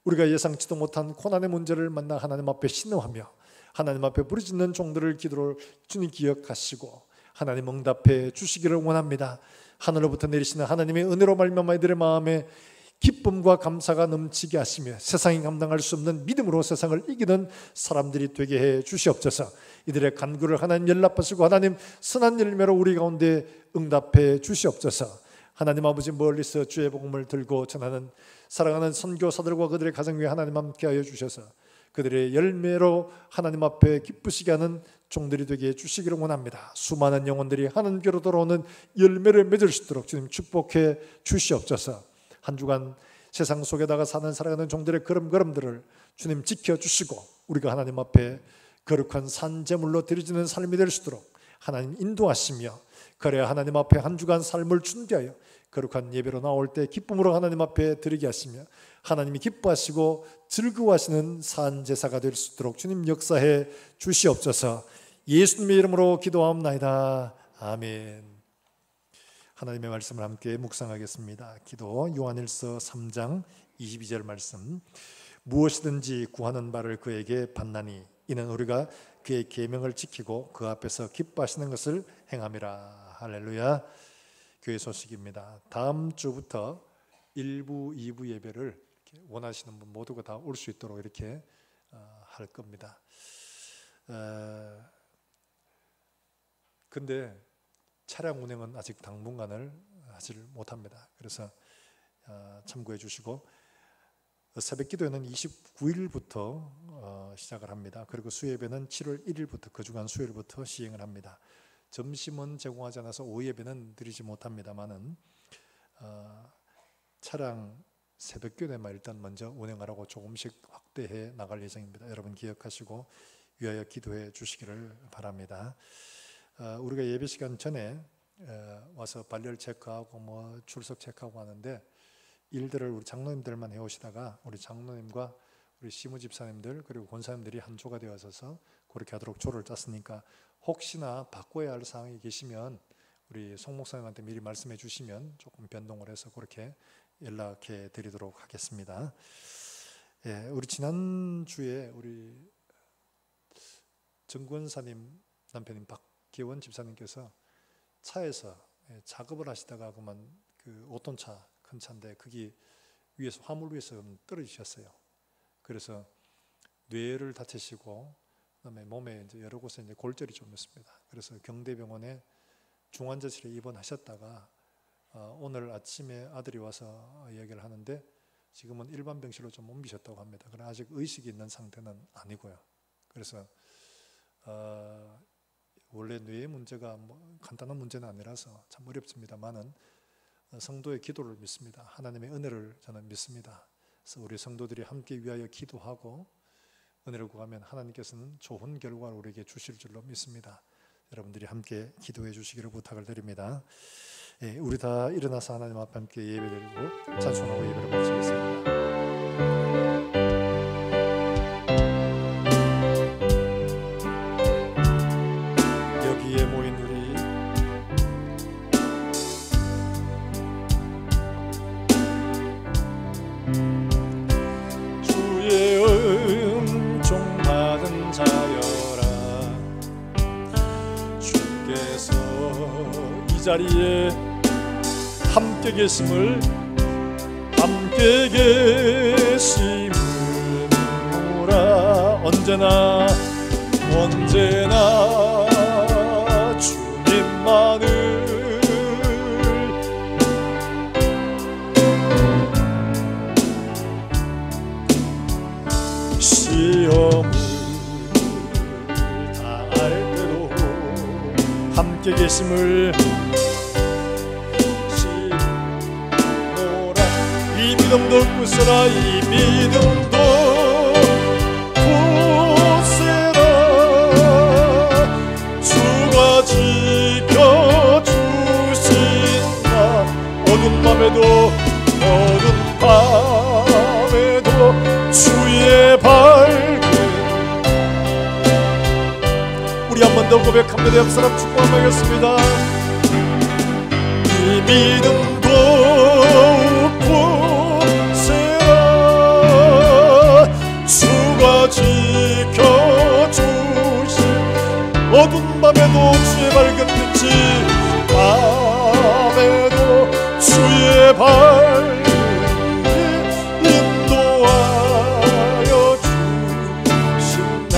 우리가 예상치도 못한 고난의 문제를 만나 하나님 앞에 신음하며 하나님 앞에 부르짖는 종들을 기도를 주님 기억하시고 하나님 응답해 주시기를 원합니다. 하늘로부터 내리시는 하나님의 은혜로 말미암아 이들의 마음에 기쁨과 감사가 넘치게 하시며 세상이 감당할 수 없는 믿음으로 세상을 이기는 사람들이 되게 해 주시옵소서. 이들의 간구를 하나님 연락하시고 하나님 선한 열매로 우리 가운데 응답해 주시옵소서. 하나님 아버지 멀리서 주의 복음을 들고 전하는 사랑하는 선교사들과 그들의 가정 위에 하나님 함께하여 주셔서 그들의 열매로 하나님 앞에 기쁘시게 하는 종들이 되게 해 주시기를 원합니다. 수많은 영혼들이 하나님께로 돌아오는 열매를 맺을 수 있도록 주님 축복해 주시옵소서. 한 주간 세상 속에다가 사는 사랑하는 종들의 걸음걸음들을 주님 지켜주시고 우리가 하나님 앞에 거룩한 산제물로 드려지는 삶이 될 수 있도록 하나님 인도하시며 그래야 하나님 앞에 한 주간 삶을 준비하여 거룩한 예배로 나올 때 기쁨으로 하나님 앞에 드리게 하시며 하나님이 기뻐하시고 즐거워하시는 산제사가 될 수 있도록 주님 역사해 주시옵소서. 예수님의 이름으로 기도하옵나이다. 아멘. 하나님의 말씀을 함께 묵상하겠습니다. 기도 요한일서 3장 22절 말씀. 무엇이든지 구하는 바를 그에게 받나니 이는 우리가 그의 계명을 지키고 그 앞에서 기뻐하시는 것을 행함이라. 할렐루야. 교회 소식입니다. 다음 주부터 1부, 2부 예배를 원하시는 분 모두가 다 올 수 있도록 이렇게 할 겁니다. 근데 차량 운행은 아직 당분간을 하지를 못합니다. 그래서 참고해 주시고, 새벽 기도회는 29일부터 시작을 합니다. 그리고 수예배는 7월 1일부터 그 주간 수요일부터 시행을 합니다. 점심은 제공하지 않아서 오후 예배는 드리지 못합니다만은 차량 새벽 기도회만 일단 먼저 운행하라고 조금씩 확대해 나갈 예정입니다. 여러분 기억하시고 위하여 기도해 주시기를 바랍니다. 우리가 예배 시간 전에 와서 발열 체크하고 뭐 출석 체크하고 하는데, 일들을 우리 장로님들만 해오시다가 우리 장로님과 우리 시무 집사님들 그리고 권사님들이 한 조가 되어서 그렇게 하도록 조를 짰으니까, 혹시나 바꿔야 할 사항이 계시면 우리 송 목사님한테 미리 말씀해 주시면 조금 변동을 해서 그렇게 연락해 드리도록 하겠습니다. 우리 지난주에 우리 정권사님 남편인 박기원 집사님께서 차에서 작업을 하시다가 그만 그 5톤차 큰 차인데 거기 위에서 화물 위에서 떨어지셨어요. 그래서 뇌를 다치시고 그다음에 몸에 이제 여러 곳에 이제 골절이 좀 있습니다. 그래서 경대병원에 중환자실에 입원하셨다가 오늘 아침에 아들이 와서 이야기를 하는데 지금은 일반 병실로 좀 옮기셨다고 합니다. 그러나 아직 의식이 있는 상태는 아니고요. 그래서 원래 뇌의 문제가 뭐 간단한 문제는 아니라서 참 어렵습니다만은 성도의 기도를 믿습니다. 하나님의 은혜를 저는 믿습니다. 그래서 우리 성도들이 함께 위하여 기도하고 은혜를 구하면 하나님께서는 좋은 결과를 우리에게 주실 줄로 믿습니다. 여러분들이 함께 기도해 주시기를 부탁을 드립니다. 우리 다 일어나서 하나님 앞에 함께 예배드리고 찬송하고 예배를 마치겠습니다. 여기에 모인 우리 주의 은총 받은 자여라, 주께서 이 자리에 함께 계심을 모라. 언제나 주님만을 시험을 당할 때도 함께 계심을 이 믿음도 굳세라, 이 믿음도 굳세라. 주가 지켜주신다. 어두운 밤에도 주의 밝음. 우리 한 번 더 고백합니다. 옆 사람 축복하겠습니다. 이 믿음도 주가 지켜주신 어두운 밤에도 주의 밝은 빛이, 밤에도 주의 밝은 인도하여 주신다.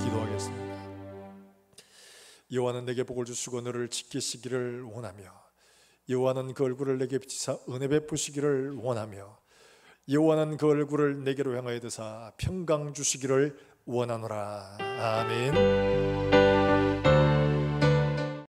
기도하겠습니다. 여호와는 내게 복을 주시고 너를 지키시기를 원하며, 여호와는 그 얼굴을 내게 비치사 은혜 베푸시기를 원하며, 여호와는 그 얼굴을 내게로 향하여 드사 평강 주시기를 원하노라. 아멘.